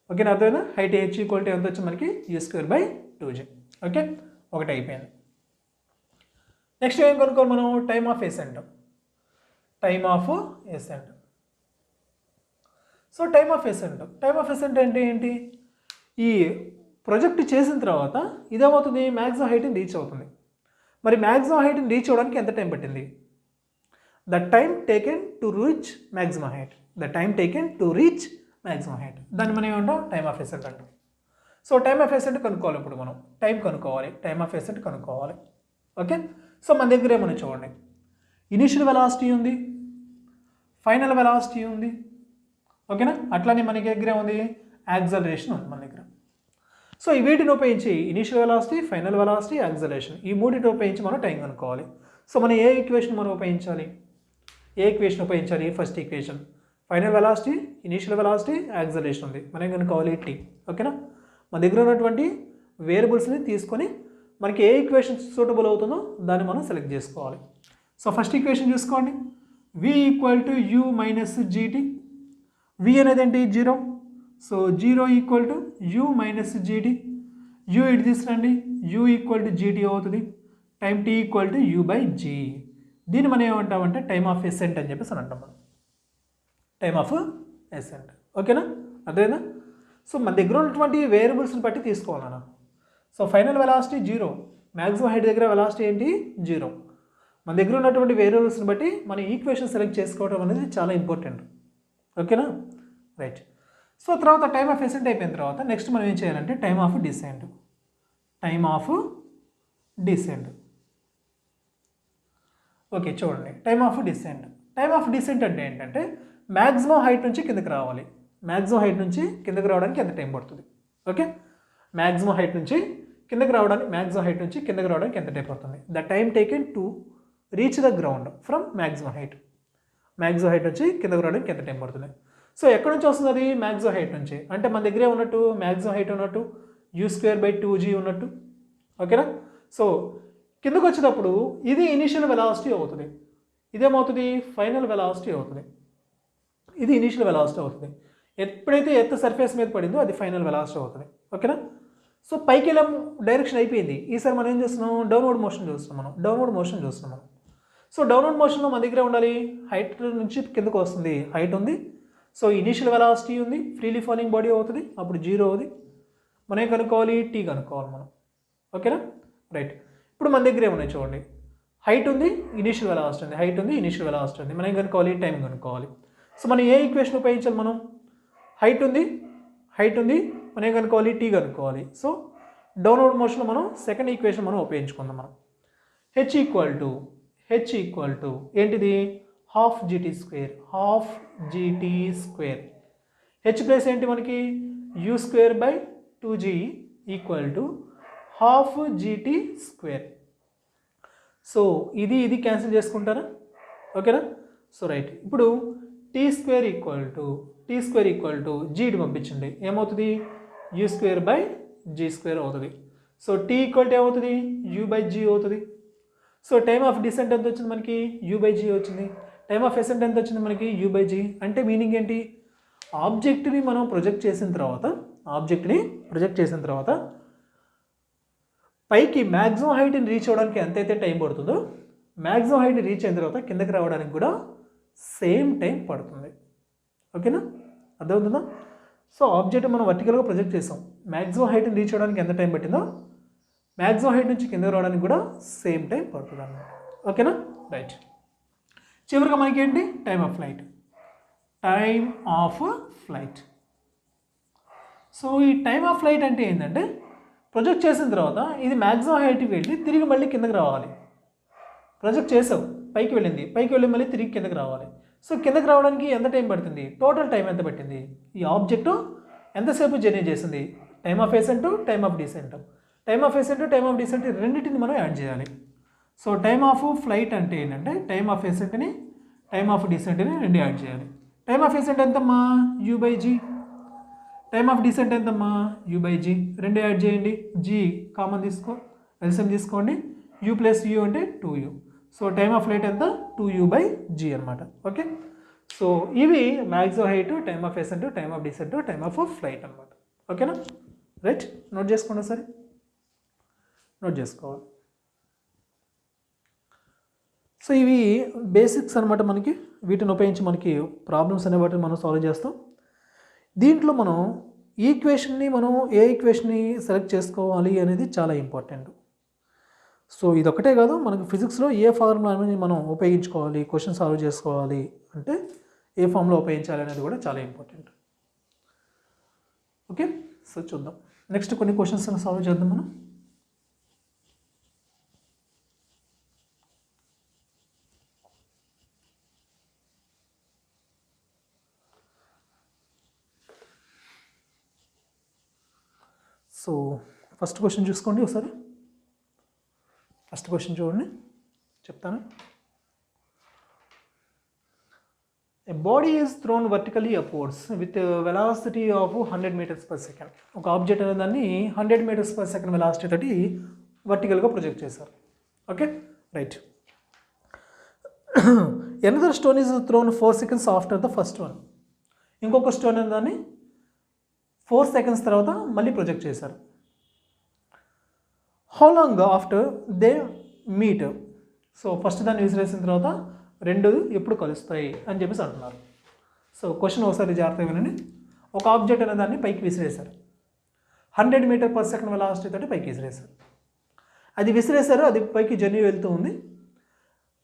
అర్థమైనా? హైట్ h ఈక్వల్ టు ఎంత వచ్చింది మనకి? u square by 2g. Okay, ఒకటి అయిపోయింది. నెక్స్ట్ ఏం కనుక్కోవాలి మనం? Time of Accent. So time of Accent అంటే ఏంటి? ఈ ప్రొజెక్ట్ చేసిన తర్వాత ఇదేమవుతుంది? మ్యాక్సిమం హైట్ని రీచ్ అవుతుంది. మరి మ్యాక్సిమం హైట్ని రీచ్ అవ్వడానికి ఎంత టైం పట్టింది? The time taken to reach maximum height. దాన్ని మనం ఏమంటాం? టైమ్ ఆఫ్ ఎసెంట్ అంటాం. సో టైమ్ ఆఫ్ ఎసెంట్ కనుక్కోవాలి. ఇప్పుడు మనం టైమ్ ఆఫ్ ఎసెంట్ కనుక్కోవాలి. ఓకే, సో మన దగ్గర ఏమన్నా చూడండి, ఇనిషియల్ వెలాసిటీ ఉంది, ఫైనల్ వెలాసిటీ ఉంది. ఓకేనా? అట్లానే మన దగ్గర ఏముంది? యాక్సలరేషన్ ఉంది మన దగ్గర. సో ఈ వీటిని ఉపయోగించి initial velocity, final velocity, acceleration, ఈ మూడింటిని ఉపయోగించి మనం టైం కనుక్కోవాలి. సో మనం ఏ ఈక్వేషన్ ఉపయోగించాలి? First equation final velocity, initial velocity, acceleration ఉంది. మనం కనుక్కోవాలి t. ఓకేనా? మన దగ్గర ఉన్నటువంటి వేరియబుల్స్ని తీసుకొని మనకి ఏ ఈక్వేషన్ సూటబుల్ అవుతుందో దాన్ని మనం సెలెక్ట్ చేసుకోవాలి. సో ఫస్ట్ ఈక్వేషన్ చూసుకోండి, v equal to u minus gt. v అనేది ఏంటి? 0. So 0 equal to u minus gt. u ఇటు తీసుకురండి, u ఈక్వల్ టు gt అవుతుంది. Time t equal to u by g. దీన్ని మనం ఏమంటామంటే టైమ్ ఆఫ్ ఎసెంట్ అని చెప్పేసి అంటాం మనం. Time of Accent. ఓకేనా? అదేనా? సో మన దగ్గర ఉన్నటువంటి వేరియబుల్స్ని బట్టి తీసుకోవాలన్నా. So final velocity 0, maximum height దగ్గర వెలాసిటీ ఏంటి? 0. మన దగ్గర ఉన్నటువంటి వేరియబుల్స్ని బట్టి మన ఈక్వేషన్ సెలెక్ట్ చేసుకోవడం అనేది చాలా ఇంపార్టెంట్. ఓకేనా? రైట్. సో తర్వాత టైమ్ ఆఫ్ ఎసెంట్ అయిపోయిన తర్వాత నెక్స్ట్ మనం ఏం చేయాలంటే టైమ్ ఆఫ్ డిసెంట్. ఓకే, చూడండి, టైమ్ ఆఫ్ డిసెంట్ అంటే ఏంటంటే మ్యాక్సిమం హైట్ నుంచి కిందకి రావాలి. మ్యాక్సిమం హైట్ నుంచి కిందకి రావడానికి ఎంత టైం పడుతుంది? ఓకే, మ్యాక్సిమం హైట్ నుంచి కిందకి రావడానికి ఎంత టైం పడుతుంది? The time taken to reach the ground from maximum height నుంచి కిందకి రావడానికి ఎంత టైం పడుతుంది? సో ఎక్కడి నుంచి వస్తుంది అది? మ్యాక్సిమం హైట్ నుంచి. అంటే మన దగ్గరే ఉన్నట్టు మ్యాక్సిమం హైట్ ఉన్నట్టు u స్క్వేర్ బై 2g ఉన్నట్టు. ఓకేనా? సో కిందకు వచ్చేటప్పుడు ఇది ఇనిషియల్ వెలాసిటీ అవుతుంది, ఇదేమవుతుంది? ఫైనల్ వెలాసిటీ అవుతుంది. ఇది ఇనిషియల్ వెలాసిటీ అవుతుంది. ఎప్పుడైతే ఎర్త్ సర్ఫేస్ మీద పడిందో అది ఫైనల్ వెలాసిటీ అవుతుంది. ఓకేనా? సో పైకి వెళ్ళే డైరెక్షన్ అయిపోయింది. ఈసారి మనం ఏం చేస్తున్నాం? డౌన్వర్డ్ మోషన్ చూస్తున్నాం. సో డౌన్వర్డ్ మోషన్లో మన దగ్గర ఉండాలి, హైట్ నుంచి కిందకు వస్తుంది, హైట్ ఉంది. సో ఇనిషియల్ వెలాసిటీ ఉంది, ఫ్రీలీ ఫాలింగ్ బాడీ అవుతుంది, అప్పుడు 0 అవుతుంది. మనం ఏం కనుక్కోవాలి? t కనుక్కోవాలి మనం. ఓకేనా? రైట్. ఇప్పుడు మన దగ్గర ఏమున్నాయి చూడండి, హైట్ ఉంది, ఇనిషియల్ వెలాసిటీ ఉంది. మనం ఏం కనుక్కోవాలి? టైం కనుక్కోవాలి. సో మనం ఏ ఈక్వేషన్ ఉపయోగించాలి, మనం హైట్ ఉంది మనం ఏం కనుక్కోవాలి, టీ కనుక్కోవాలి. సో డౌన్వర్డ్ మోషన్లో మనం సెకండ్ ఈక్వేషన్ మనం ఉపయోగించుకుందాం. మనం హెచ్ ఈక్వల్ టు ఏంటిది, half g t square. H place ఏంటి మనకి, u square by 2g equal to half g t square. So ఇది క్యాన్సిల్ చేసుకుంటారా, ఓకేనా. సో రైట్, ఇప్పుడు టీ స్క్వేర్ ఈక్వల్ టు జీని పంపించండి, ఏమవుతుంది, u square by g square అవుతుంది. సో టీ ఈక్వల్ టు ఏమవుతుంది, యూ బై జీ అవుతుంది. సో టైమ్ ఆఫ్ డిసెంట్ ఎంత వచ్చింది మనకి, యూ బై జీ వచ్చింది. టైమ్ ఆఫ్ ఎసెంట్ ఎంత వచ్చింది మనకి, యూ బై జీ. అంటే మీనింగ్ ఏంటి, ఆబ్జెక్ట్ని మనం ప్రొజెక్ట్ చేసిన తర్వాత పైకి మ్యాక్సిమం హైట్ని రీచ్ అవ్వడానికి ఎంతైతే టైం పడుతుందో, మ్యాక్సిమం హైట్ రీచ్ అయిన తర్వాత కిందకి రావడానికి కూడా సేమ్ టైం పడుతుంది. ఓకేనా, అర్థమవుతుందా. సో ఆబ్జెక్ట్ మనం వర్టికల్గా ప్రొజెక్ట్ చేసాం, మ్యాక్సిమం హైట్ని రీచ్ అవ్వడానికి ఎంత టైం పట్టిందో, మ్యాక్సిమం హైట్ నుంచి కిందకి రావడానికి కూడా సేమ్ టైం పడుతుంది అన్నమాట. ఓకేనా, రైట్. చివరిగా మనకి ఏంటి, టైమ్ ఆఫ్ ఫ్లైట్. సో ఈ టైమ్ ఆఫ్ ఫ్లైట్ అంటే ఏంటంటే, ప్రొజెక్ట్ చేసిన తర్వాత ఇది మ్యాక్సిమం హైట్కి వెళ్ళి తిరిగి మళ్ళీ కిందకి రావాలి. ప్రొజెక్ట్ చేసావు, పైకి వెళ్ళి మళ్ళీ తిరిగి కిందకి రావాలి. సో కిందకి రావడానికి ఎంత టైం పడుతుంది, టోటల్ టైం ఎంత పట్టింది, ఈ ఆబ్జెక్ట్ ఎంతసేపు జర్నీ చేసింది, time of ascent, time of descent. Time of descent రెండింటిని మనం యాడ్ చేయాలి. సో టైమ్ ఆఫ్ ఫ్లైట్ అంటే ఏంటంటే, టైమ్ ఆఫ్ ఎసెంట్ని టైమ్ ఆఫ్ డిసెంట్ని రెండు యాడ్ చేయాలి. టైమ్ ఆఫ్ ఎసెంట్ ఎంతమ్మా, u by g. Time of descent ఎంతమ్మా, యూ బై జీ. రెండు యాడ్ చేయండి, జీ కామన్ ఎల్సిఎం తీసుకోండి, యూ ప్లస్ యూ అంటే 2u. So time of flight ఎంత, 2u బై జీ అనమాట. ఓకే, సో ఇవి maximum height, time of ascent, time of descent, time of flight అనమాట. ఓకేనా, right. Note చేసుకోండి సరే, నోట్ చేసుకోవాలి. సో ఇవి బేసిక్స్ అనమాట. మనకి వీటిని ఉపయోగించి మనకి ప్రాబ్లమ్స్ అనే వాటిని మనం సాల్వ్ చేస్తాం. దీంట్లో మనం ఏ ఈక్వేషన్ని సెలెక్ట్ చేసుకోవాలి అనేది చాలా ఇంపార్టెంట్. సో ఇదొక్కటే కాదు, మనకు ఫిజిక్స్లో ఏ ఫార్ములాని మనం ఉపయోగించుకోవాలి, క్వశ్చన్ సాల్వ్ చేసుకోవాలి అంటే ఏ ఫార్ములా ఉపయోగించాలి అనేది కూడా చాలా ఇంపార్టెంట్. ఓకే, సో చూద్దాం. నెక్స్ట్ కొన్ని క్వశ్చన్స్ సాల్వ్ చేద్దాం మనం. సో ఫస్ట్ క్వశ్చన్ చూసుకోండి ఒకసారి. ఫస్ట్ క్వశ్చన్ చూడండి, చెప్తాను. A body is thrown vertically upwards with a velocity of 100 meters per second. ఒక ఆబ్జెక్ట్ అనే దాన్ని 100 meters per second వెలాసిటీ తోటి వర్టికల్గా ప్రొజెక్ట్ చేశారు. Okay, right. Another stone is thrown 4 seconds after the first one. ఇంకొక stone అనే దాన్ని 4 seconds తర్వాత మళ్ళీ ప్రొజెక్ట్ చేశారు. How long after they meet. So first దాన్ని విసిరేసిన తర్వాత రెండు ఎప్పుడు కలుస్తాయి అని చెప్పేసి అంటున్నారు. సో క్వశ్చన్ ఒకసారి జాగ్రత్తగా వినండి. ఒక ఆబ్జెక్ట్ అనే దాన్ని పైకి విసిరేశారు, 100 meters per second వెలాసిటీ తోటి పైకి విసిరేశారు. అది పైకి జర్నీ వెళ్తూ ఉంది.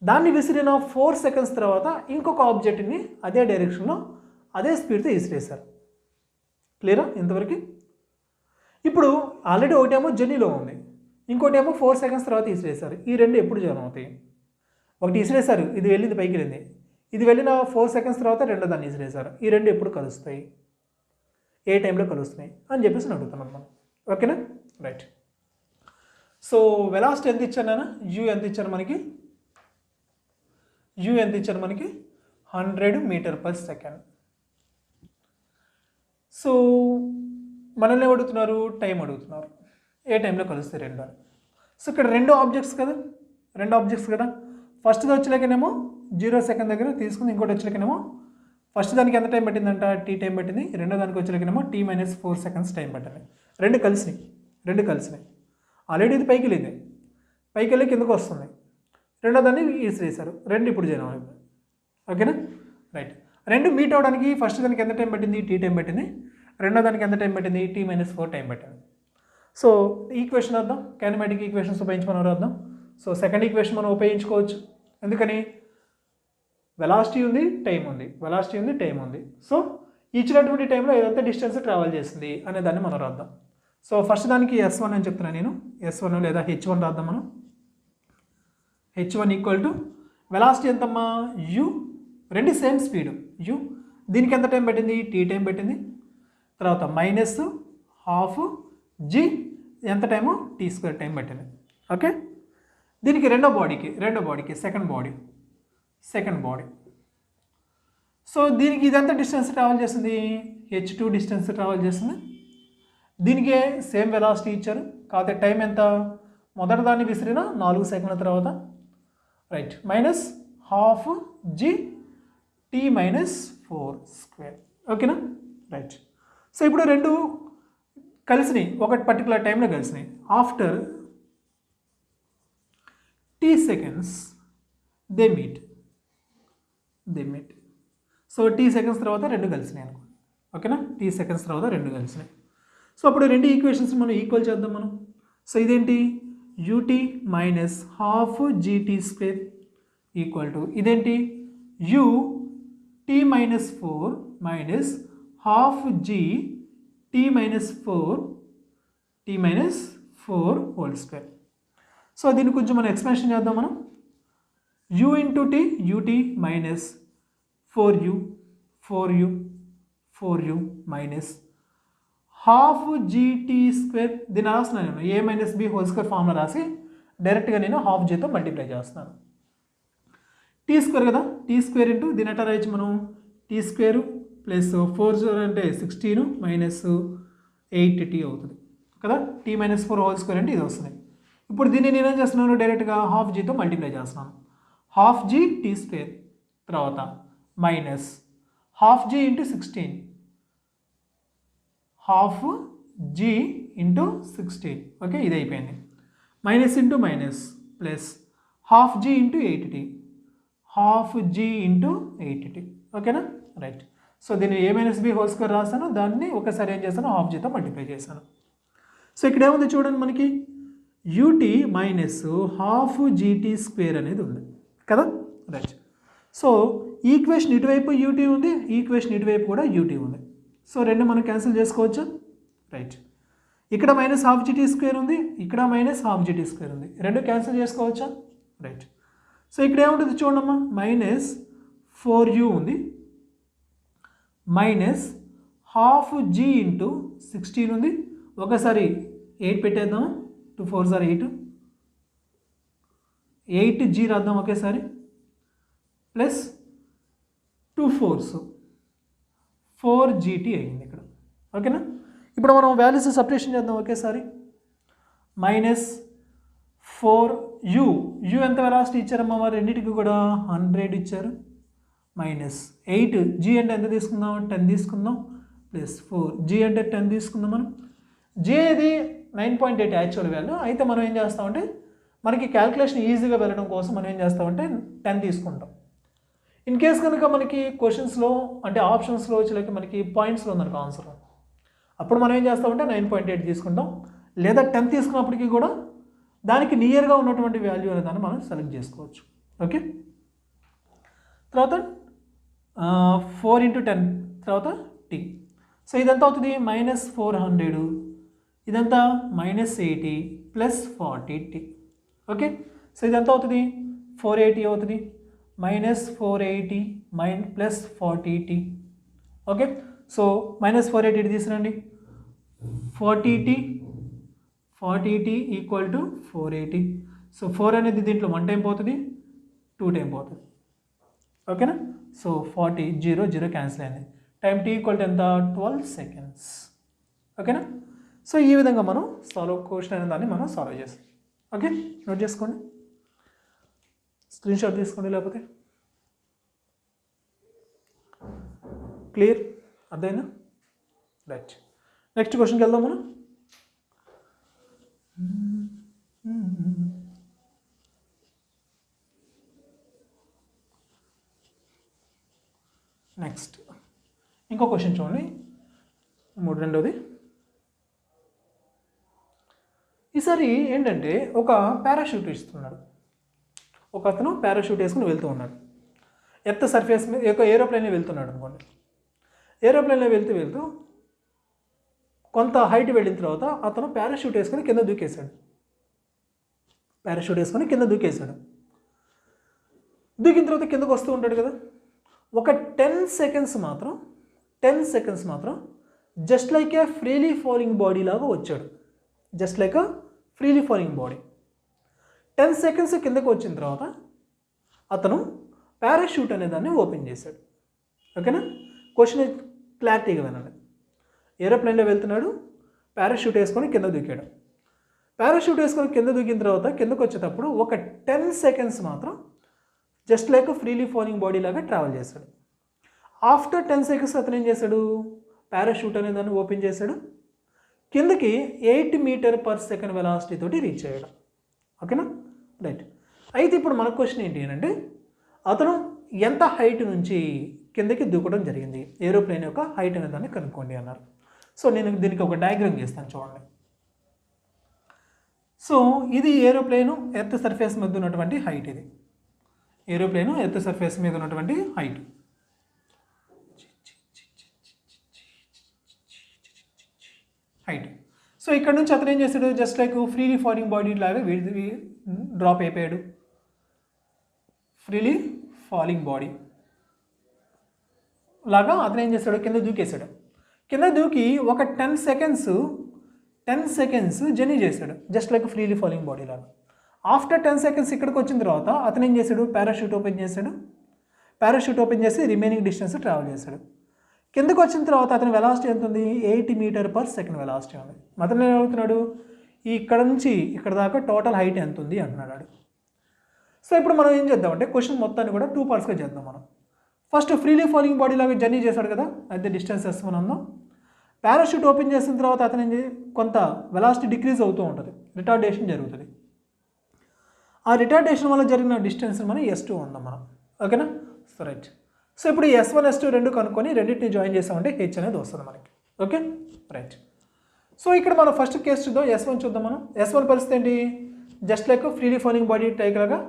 దాన్ని విసిరిన 4 seconds తర్వాత ఇంకొక ఆబ్జెక్ట్ని అదే డైరెక్షన్లో అదే స్పీడ్తో విసిరేశారు. క్లియరా ఇంతవరకు? ఇప్పుడు ఆల్రెడీ ఒకటేమో జర్నీలో ఉంది, ఇంకోటేమో 4 seconds తర్వాత విసిరేశారు. ఈ రెండు ఎప్పుడు జర్నీ అవుతాయి? ఒకటి విసిరేశారు, ఇది వెళ్ళింది పైకి వెళ్ళింది, ఇది వెళ్ళిన 4 seconds తర్వాత రెండో దాన్ని విసిరేశారు. ఈ రెండు ఎప్పుడు కలుస్తాయి, ఏ టైంలో కలుస్తున్నాయి అని చెప్పేసి అడుగుతున్నాం మనం. ఓకేనా, రైట్. సో వెలాసిటీ ఎంత ఇచ్చాను నాన్న, యూ ఎంత ఇచ్చారు మనకి, 100 meters per second. సో మనల్ని అడుగుతున్నారు, టైం అడుగుతున్నారు, ఏ టైంలో కలుస్తాయి రెండు. సో ఇక్కడ రెండు ఆబ్జెక్ట్స్ కదా, ఫస్ట్ది వచ్చేలాగనేమో 0 second దగ్గర తీసుకుని, ఇంకోటి వచ్చేలాగనేమో ఫస్ట్ దానికి ఎంత టైం పట్టిందంట, టీ టైం పట్టింది, రెండో దానికి వచ్చేలాగనేమో t - 4 seconds టైం పట్టింది. రెండు కలిసినాయి. ఆల్రెడీ ఇది పైకి వెళ్ళి కిందకు వస్తుంది, రెండో దాన్ని విసిరేశారు, రెండు ఇప్పుడు చేయడం. ఓకేనా, రైట్. రెండు మీట్ అవడానికి ఫస్ట్ దానికి ఎంత టైం పట్టింది, టీ టైం పట్టింది, రెండో దానికి ఎంత టైం పట్టింది, t - 4 టైం పట్టింది. సో ఈక్వేషన్ వద్దాం, కైనమాటిక్ ఈక్వేషన్స్ ఉపయోగించి మనం రాద్దాం. సో సెకండ్ ఈక్వేషన్ మనం ఉపయోగించుకోవచ్చు. ఎందుకని, వెలాసిటీ ఉంది, టైం ఉంది, వెలాసిటీ ఉంది, టైం ఉంది. సో ఇచ్చినటువంటి టైంలో ఏదైతే డిస్టెన్స్ ట్రావెల్ చేసింది అనే దాన్ని మనం రాద్దాం. సో ఫస్ట్ దానికి S1 అని చెప్తున్నాను నేను. S1 లేదా H1 రాద్దాం మనం. H1 ఈక్వల్ టు వెలాసిటీ ఎంతమ్మా u, రెండు సేమ్ స్పీడ్ u. దీనికి ఎంత టైం పెట్టింది? t టైం పెట్టింది. తర్వాత మైనస్ హాఫ్ g ఎంత టైము? t² టైం పెట్టింది. ఓకే, దీనికి రెండో బాడీకి సెకండ్ బాడీ. సో దీనికి ఇదంతా డిస్టెన్స్ ట్రావెల్ చేస్తుంది, h2 డిస్టెన్స్ ట్రావెల్ చేస్తుంది. దీనికి సేమ్ వెలాసిటీ ఇచ్చారు, కాకపోతే టైం ఎంత? మొదటి దాన్ని విసిరిన 4 సెకండ్ల తర్వాత, right, minus half g t-4². ఓకేనా, రైట్. సో ఇప్పుడు రెండు కలిసినాయి, ఒక పర్టికులర్ టైంలో కలిసినాయి. After t seconds they meet. So t seconds తర్వాత రెండు కలిసినాయి అనుకో. ఓకేనా, t సెకండ్స్ తర్వాత రెండు కలిసినాయి. సో అప్పుడు రెండు ఈక్వేషన్స్ మనం ఈక్వల్ చేద్దాం మనం. సో ఇదేంటి? ut minus half gt² equal to ఇదేంటి? u t-4 minus half g t-4² so దీన్ని కొంచెం మనం ఎక్స్పాన్షన్ చేద్దాం మనం. u into t ut minus 4u minus half gt². దీన్ని రాస్తున్నాను నేను a minus b whole square formula రాసి డైరెక్ట్గా నేను హాఫ్ జీతో మల్టిప్లై చేస్తున్నాను. t² కదా, t² ఇంటూ దీని ఎట్లా రాయొచ్చు మనం? t² ప్లస్ 4 అంటే 16 మైనస్ 8t అవుతుంది కదా. t-4 హోల్ స్క్వేర్ అంటే ఇది వస్తుంది. ఇప్పుడు దీన్ని నేనేం చేస్తున్నాను? డైరెక్ట్గా హాఫ్ జీతో మల్టిప్లై చేస్తున్నాను. హాఫ్ g t² తర్వాత minus half g into 16, half g into 16. Okay, ఇది అయిపోయింది. Minus into minus plus half g into 8t, half g into 8t. ఓకేనా, రైట్. సో దీన్ని a minus b whole square రాస్తాను, దాన్ని ఒకసారి ఏం చేస్తాను? హాఫ్ జీతో మల్టిప్లై చేశాను. సో ఇక్కడ ఏముంది చూడండి, మనకి ut మైనస్ హాఫ్ gt² అనేది ఉంది కదా, రైట్. సో ఈక్వేషన్ ఇటువైపు ut ఉంది, ఈక్వేషన్ ఇటువైపు కూడా ut ఉంది. సో రెండు మనం క్యాన్సిల్ చేసుకోవచ్చు, రైట్. ఇక్కడ మైనస్ హాఫ్ gt² ఉంది, ఇక్కడ మైనస్ హాఫ్ gt² ఉంది, రెండు క్యాన్సిల్ చేసుకోవచ్చా, రైట్. సో ఇక్కడ ఏముంటుంది చూడమ్మా, మైనస్ 4u ఉంది మైనస్ హాఫ్ g ఇంటూ 16 ఉంది. ఒకసారి 8 పెట్టేద్దాం, 2 4 సార్ 8, 8g రాద్దాం ఒకేసారి, ప్లస్ 2 4s 4gt అయింది ఇక్కడ. ఓకేనా, ఇప్పుడు మనం వాల్యూస్ సపరేషన్ చేద్దాం ఒకేసారి. మైనస్ 4u ఎంత వెలాసిటీ ఇచ్చారమ్మా మరి రెండింటికి కూడా? 100 ఇచ్చారు. మైనస్ 8g అంటే ఎంత తీసుకుందాం? 10 తీసుకుందాం. ప్లస్ 4g అంటే 10 తీసుకుందాం మనం. j అది 9.8 యాక్చువల్ వాల్యూ. అయితే మనం ఏం చేస్తామంటే మనకి క్యాల్కులేషన్ ఈజీగా వెళ్ళడం కోసం మనం ఏం చేస్తామంటే 10 తీసుకుంటాం. ఇన్ కేస్ కనుక మనకి క్వశ్చన్స్లో అంటే ఆప్షన్స్లో వచ్చేలాకి మనకి పాయింట్స్లో ఉందనుకో ఆన్సర్, అప్పుడు మనం ఏం చేస్తామంటే 9.8 తీసుకుంటాం. లేదా 10 తీసుకున్నప్పటికీ కూడా దానికి నియర్గా ఉన్నటువంటి వాల్యూ అనే దాన్ని మనం సెలెక్ట్ చేసుకోవచ్చు. ఓకే, తర్వాత 4 × 10 తర్వాత t. సో ఇదంతా అవుతుంది మైనస్ 400, ఇదంతా minus 80 plus 40t. Okay, so ఇదంతా అవుతుంది 480 అవుతుంది, minus 480 plus 40t. Okay, so minus 480 తీసుకురండి, 40t ఈక్వల్ టు 480. సో 4 అనేది దీంట్లో 1 టైం పోతుంది, 2 టైం పోతుంది. ఓకేనా, సో 40 0 క్యాన్సిల్ అయింది. టైం t ఈక్వల్ టు ఎంత? 12 seconds. ఓకేనా, సో ఈ విధంగా మనం క్వశ్చన్ అనే దాన్ని మనం సాల్వ్ చేస్తాం. ఓకే, నోట్ చేసుకోండి, స్క్రీన్ షాట్ తీసుకోండి, లేకపోతే క్లియర్ అర్థమైందా? రైట్, నెక్స్ట్ క్వశ్చన్కి వెళ్దాం మనం. నెక్స్ట్ ఇంకో క్వశ్చన్ చూడండి, రెండోది. ఈసారి ఏంటంటే ఒక పారాషూట్ ఇస్తున్నాడు, ఒక అతను పారాషూట్ వేసుకుని వెళ్తూ ఉన్నాడు. ఎర్త్ సర్ఫేస్ మీద ఏరోప్లేన్లో వెళ్తున్నాడు అనుకోండి. ఏరోప్లేన్లో వెళ్తూ కొంత హైట్ వెళ్ళిన తర్వాత అతను పారాషూట్ వేసుకొని కింద దూకేశాడు. దూకిన తర్వాత కిందకు వస్తూ ఉంటాడు కదా. ఒక 10 సెకండ్స్ మాత్రం జస్ట్ లైక్ ఏ ఫ్రీలీ ఫాలింగ్ బాడీ లాగా వచ్చాడు. 10 సెకండ్స్ కిందకు వచ్చిన తర్వాత అతను పారాషూట్ అనే దాన్ని ఓపెన్ చేశాడు. ఓకేనా? క్వశ్చన్ క్లారిటీగా వినండి. ఏరోప్లేన్లో వెళ్తున్నాడు, పారాషూట్ వేసుకొని కింద దూకాడు. కింద దూకిన తర్వాత కిందకు వచ్చేటప్పుడు ఒక 10 సెకండ్స్ మాత్రం just like freely falling body లాగా ట్రావెల్ చేశాడు. ఆఫ్టర్ 10 సెకండ్స్ అతను ఏం చేశాడు? పారాషూట్ అనే దాన్ని ఓపెన్ చేశాడు. కిందకి 8 మీటర్ పర్ సెకండ్ వెలాసిటీ తోటి రీచ్ అయ్యాడు. ఓకేనా? రైట్. అయితే ఇప్పుడు మన క్వశ్చన్ ఏంటి అంటే అతను ఎంత హైట్ నుంచి కిందకి దూకడం జరిగింది, ఏరోప్లేన్ యొక్క హైట్ అనే దాన్ని కనుక్కోండి అన్నారు. సో నేను దీనికి ఒక డయాగ్రామ్ గీస్తాను చూడండి. సో ఇది ఏరోప్లేను ఎర్త్ సర్ఫేస్ మీద ఉన్నటువంటి హైట్. ఇది ఏరోప్లేను ఎర్త్ సర్ఫేస్ మీద ఉన్నటువంటి హైట్. సో ఇక్కడ నుంచి అతను ఏం చేశాడు? Just like freely falling body లాగా డ్రాప్ అయిపోయాడు. ఫ్రీలీ ఫాలింగ్ బాడీ లాగా అతను ఏం చేశాడు? కింద దూకేశాడు. కింద దూకి ఒక 10 సెకండ్స్ జర్నీ చేశాడు, just like freely falling body లాగా. ఆఫ్టర్ 10 సెకండ్స్ ఇక్కడికి వచ్చిన తర్వాత అతను ఏం చేశాడు? పారాషూట్ ఓపెన్ చేసి రిమైనింగ్ డిస్టెన్స్ ట్రావెల్ చేశాడు. కిందకు వచ్చిన తర్వాత అతని వెలాసిటీ ఎంత ఉంది? 8 మీటర్ పర్ సెకండ్ వెలాసిటీ ఉంది. అతను ఏం అడుగుతున్నాడు? ఇక్కడ నుంచి ఇక్కడ దాకా టోటల్ హైట్ ఎంత ఉంది అంటున్నాడు. సో ఇప్పుడు మనం ఏం చేద్దామంటే క్వశ్చన్ మొత్తాన్ని కూడా 2 పార్ట్స్గా చేద్దాం. మనం ఫస్ట్ ఫ్రీలీ ఫాలింగ్ బాడీ లాగా జర్నీ చేశాడు కదా, అయితే డిస్టెన్స్ S1 అందాం. పారాషూట్ ఓపెన్ చేసిన తర్వాత అతను కొంత వెలాసిటీ డిక్రీజ్ అవుతూ ఉంటుంది, రిటార్డేషన్ జరుగుతుంది. ఆ రిటార్డేషన్ వల్ల జరిగిన డిస్టెన్స్ మనం S2 ఉందాం మనం. ఓకేనా? So right. సో ఇప్పుడు S1 S2 రెండు కనుక్కొని రెండింటిని జాయిన్ చేసామంటే H అనేది వస్తుంది మనకి. Okay, right. సో ఇక్కడ మనం ఫస్ట్ కేసు చూద్దాం. S1 చూద్దాం. మనం S1 పరిస్థితి ఏంటి? Just like freely falling body take లాగా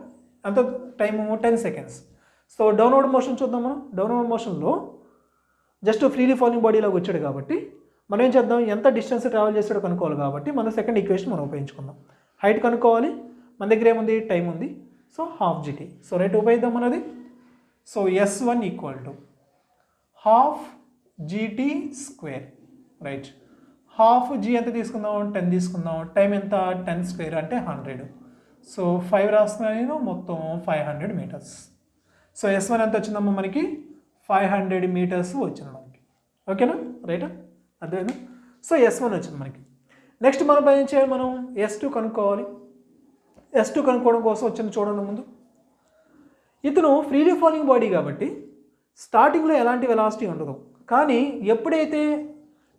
అంత time 10 seconds. So downward motion చూద్దాం. మనం డౌన్వర్డ్ మోషన్లో జస్ట్ ఫ్రీలీ ఫాలింగ్ బాడీ లాగా వచ్చాడు కాబట్టి మనం ఏం చేద్దాం? ఎంత డిస్టెన్స్ ట్రావెల్ చేస్తాడో కనుక్కోవాలి కాబట్టి మన సెకండ్ ఈక్వేషన్ మనం ఉపయోగించుకుందాం. హైట్ కనుక్కోవాలి, మన దగ్గర ఏముంది? టైం ఉంది. So half GT. So right ఉపయోగిద్దాం మనది. So S1 equal to half GT square. Right. Half G ఎంత తీసుకుందాం? 10 తీసుకుందాం. టైం ఎంత? 10 స్క్వేర్ అంటే 100. సో 5 రాస్తున్నాను నేను, మొత్తం 500 మీటర్స్. సో S1 ఎంత వచ్చిందమ్మా మనకి? 500 మీటర్స్ వచ్చింది మనకి. ఓకేనా? రైటా? అదేనా? సో S1 వచ్చింది మనకి. నెక్స్ట్ మనం ఏం చేయాలి? మనం S2 కనుక్కోవాలి. S2 కనుక్కోవడం కోసం వచ్చింది చూడండి. ముందు ఇతను ఫ్రీలీ ఫాలింగ్ బాడీ కాబట్టి స్టార్టింగ్లో ఎలాంటి వెలాసిటీ ఉండదు, కానీ ఎప్పుడైతే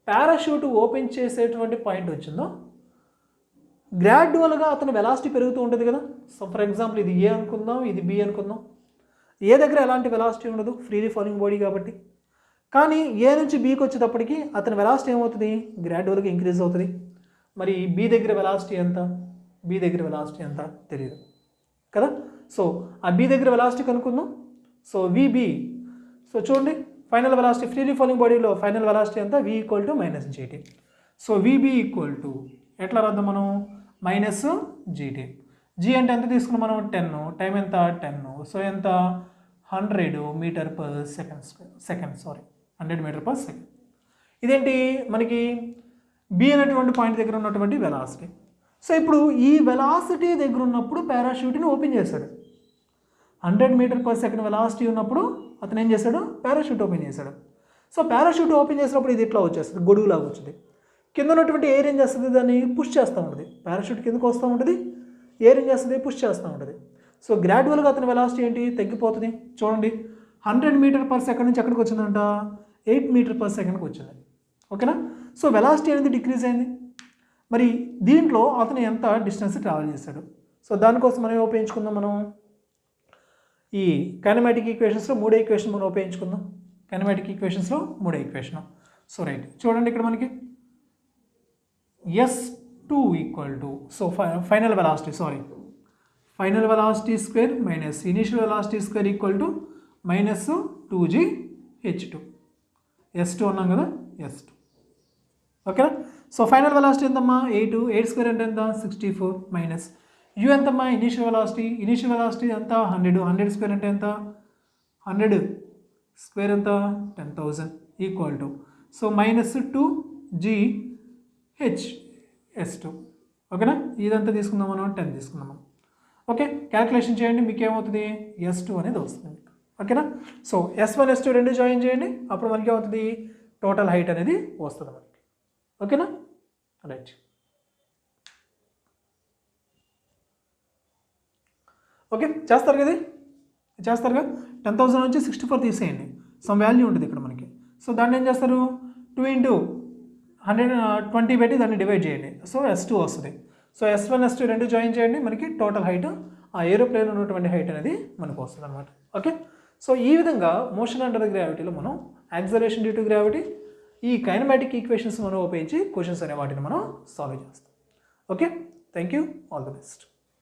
పారాషూట్ ఓపెన్ చేసేటువంటి పాయింట్ వచ్చిందో గ్రాడ్యువల్గా అతను వెలాసిటీ పెరుగుతూ ఉంటుంది కదా. సో ఫర్ ఎగ్జాంపుల్ ఇది A అనుకుందాం, ఇది B అనుకుందాం. ఏ దగ్గర ఎలాంటి వెలాసిటీ ఉండదు, ఫ్రీలీ ఫాలింగ్ బాడీ కాబట్టి. కానీ A నుంచి Bకి వచ్చేటప్పటికి అతని వెలాసిటీ ఏమవుతుంది? గ్రాడ్యువల్గా ఇంక్రీజ్ అవుతుంది. మరి B దగ్గర వెలాసిటీ ఎంత? తెలియదు కదా. సో ఆ B దగ్గర వెలాసిటీ కనుక్కుందాం. So VB. సో చూడండి, ఫైనల్ వెలాసిటీ ఫ్రీలీ ఫాలింగ్ బాడీలో ఫైనల్ వెలాసిటీ ఎంత? V equal to -GT. So VB equal to ఎట్లా రాద్దాం మనం? -GT. G అంటే ఎంత తీసుకున్నాం మనం? 10. టైం ఎంత? 10. సో ఎంత? 100 metre per second. 100 metre per second. ఇదేంటి మనకి? B అనేటువంటి పాయింట్ దగ్గర ఉన్నటువంటి వెలాసిటీ. సో ఇప్పుడు ఈ వెలాసిటీ దగ్గర ఉన్నప్పుడు పారాషూట్ని ఓపెన్ చేశాడు. 100 మీటర్ పర్ సెకండ్ వెలాసిటీ ఉన్నప్పుడు అతను ఏం చేశాడు? పారాషూట్ ఓపెన్ చేశాడు. సో పారాషూట్ ఓపెన్ చేసినప్పుడు ఇది ఇట్లా వచ్చేస్తుంది, గొడుగులాగా వచ్చింది. కింద ఉన్నటువంటి ఎయిర్ ఏం చేస్తుంది? దాన్ని పుష్ చేస్తూ ఉంటుంది. పారాషూట్ కిందకు వస్తూ ఉంటుంది, ఎయిర్ ఏం చేస్తుంది? పుష్ చేస్తూ ఉంటుంది. సో గ్రాడ్యువల్గా అతని వెలాసిటీ ఏంటి? తగ్గిపోతుంది. చూడండి, 100 మీటర్ పర్ సెకండ్ నుంచి ఎక్కడికి వచ్చిందంట? 8 మీటర్ పర్ సెకండ్కి వచ్చింది. ఓకేనా? సో వెలాసిటీ అనేది డిక్రీజ్ అయింది. మరి దీంట్లో అతను ఎంత డిస్టెన్స్ ట్రావెల్ చేశాడు? సో దానికోసం మనం ఉపయోగించుకుందాం. మనం ఈ కైనమాటిక్ ఈక్వేషన్స్లో 3 ఈక్వేషన్ మనం ఉపయోగించుకుందాం. కైనమాటిక్ ఈక్వేషన్స్లో 3 ఈక్వేషన్. సో రైట్, చూడండి ఇక్కడ మనకి S2 equal to, so final velocity square minus initial velocity square equal to minus 2g h2 s2 అన్నాం కదా s2 ఓకేనా. సో ఫైనల్ వెలాసిటీ ఎంతమ్మా 8 స్క్వేర్ అంటే ఎంత 64 మైనస్ u ఎంతమ్మా ఇనీషియల్ వెలాసిటీ ఎంత 100 స్క్వేర్ అంటే ఎంత 100 స్క్వేర్ ఎంత 10,000 equal to so minus 2g h s2 ఓకేనా. ఇదంతా తీసుకుందాం మనం 10 తీసుకుందాం మనం. ఓకే క్యాల్కులేషన్ చేయండి మీకు ఏమవుతుంది s2 అనేది వస్తుంది మీకు ఓకేనా. సో s1 s2 రెండు జాయిన్ చేయండి అప్పుడు మనకి ఏమవుతుంది టోటల్ హైట్ అనేది వస్తుంది మనకి ఓకేనా. రైట్ ఓకే చేస్తారుగా 10,000 నుంచి 64 తీసేయండి సమ్ వాల్యూ ఉంటుంది ఇక్కడ మనకి. సో దాన్ని ఏం చేస్తారు 2 ఇంటూ 120 పెట్టి దాన్ని డివైడ్ చేయండి సో s2 వస్తుంది. సో s1 s2 రెండు జాయిన్ చేయండి మనకి టోటల్ హైట్ ఆ ఏరోప్లేన్ ఉన్నటువంటి హైట్ అనేది మనకు వస్తుంది అనమాట ఓకే. సో ఈ విధంగా మోషన్ అండర్ గ్రావిటీలో మనం యాక్సలరేషన్ డ్యూ టు గ్రావిటీ ఈ కైనమాటిక్ ఈక్వేషన్స్ మనం ఉపయోగించి క్వశ్చన్స్ అనే వాటిని మనం సాల్వ్ చేస్తాం okay. Thank you all the best.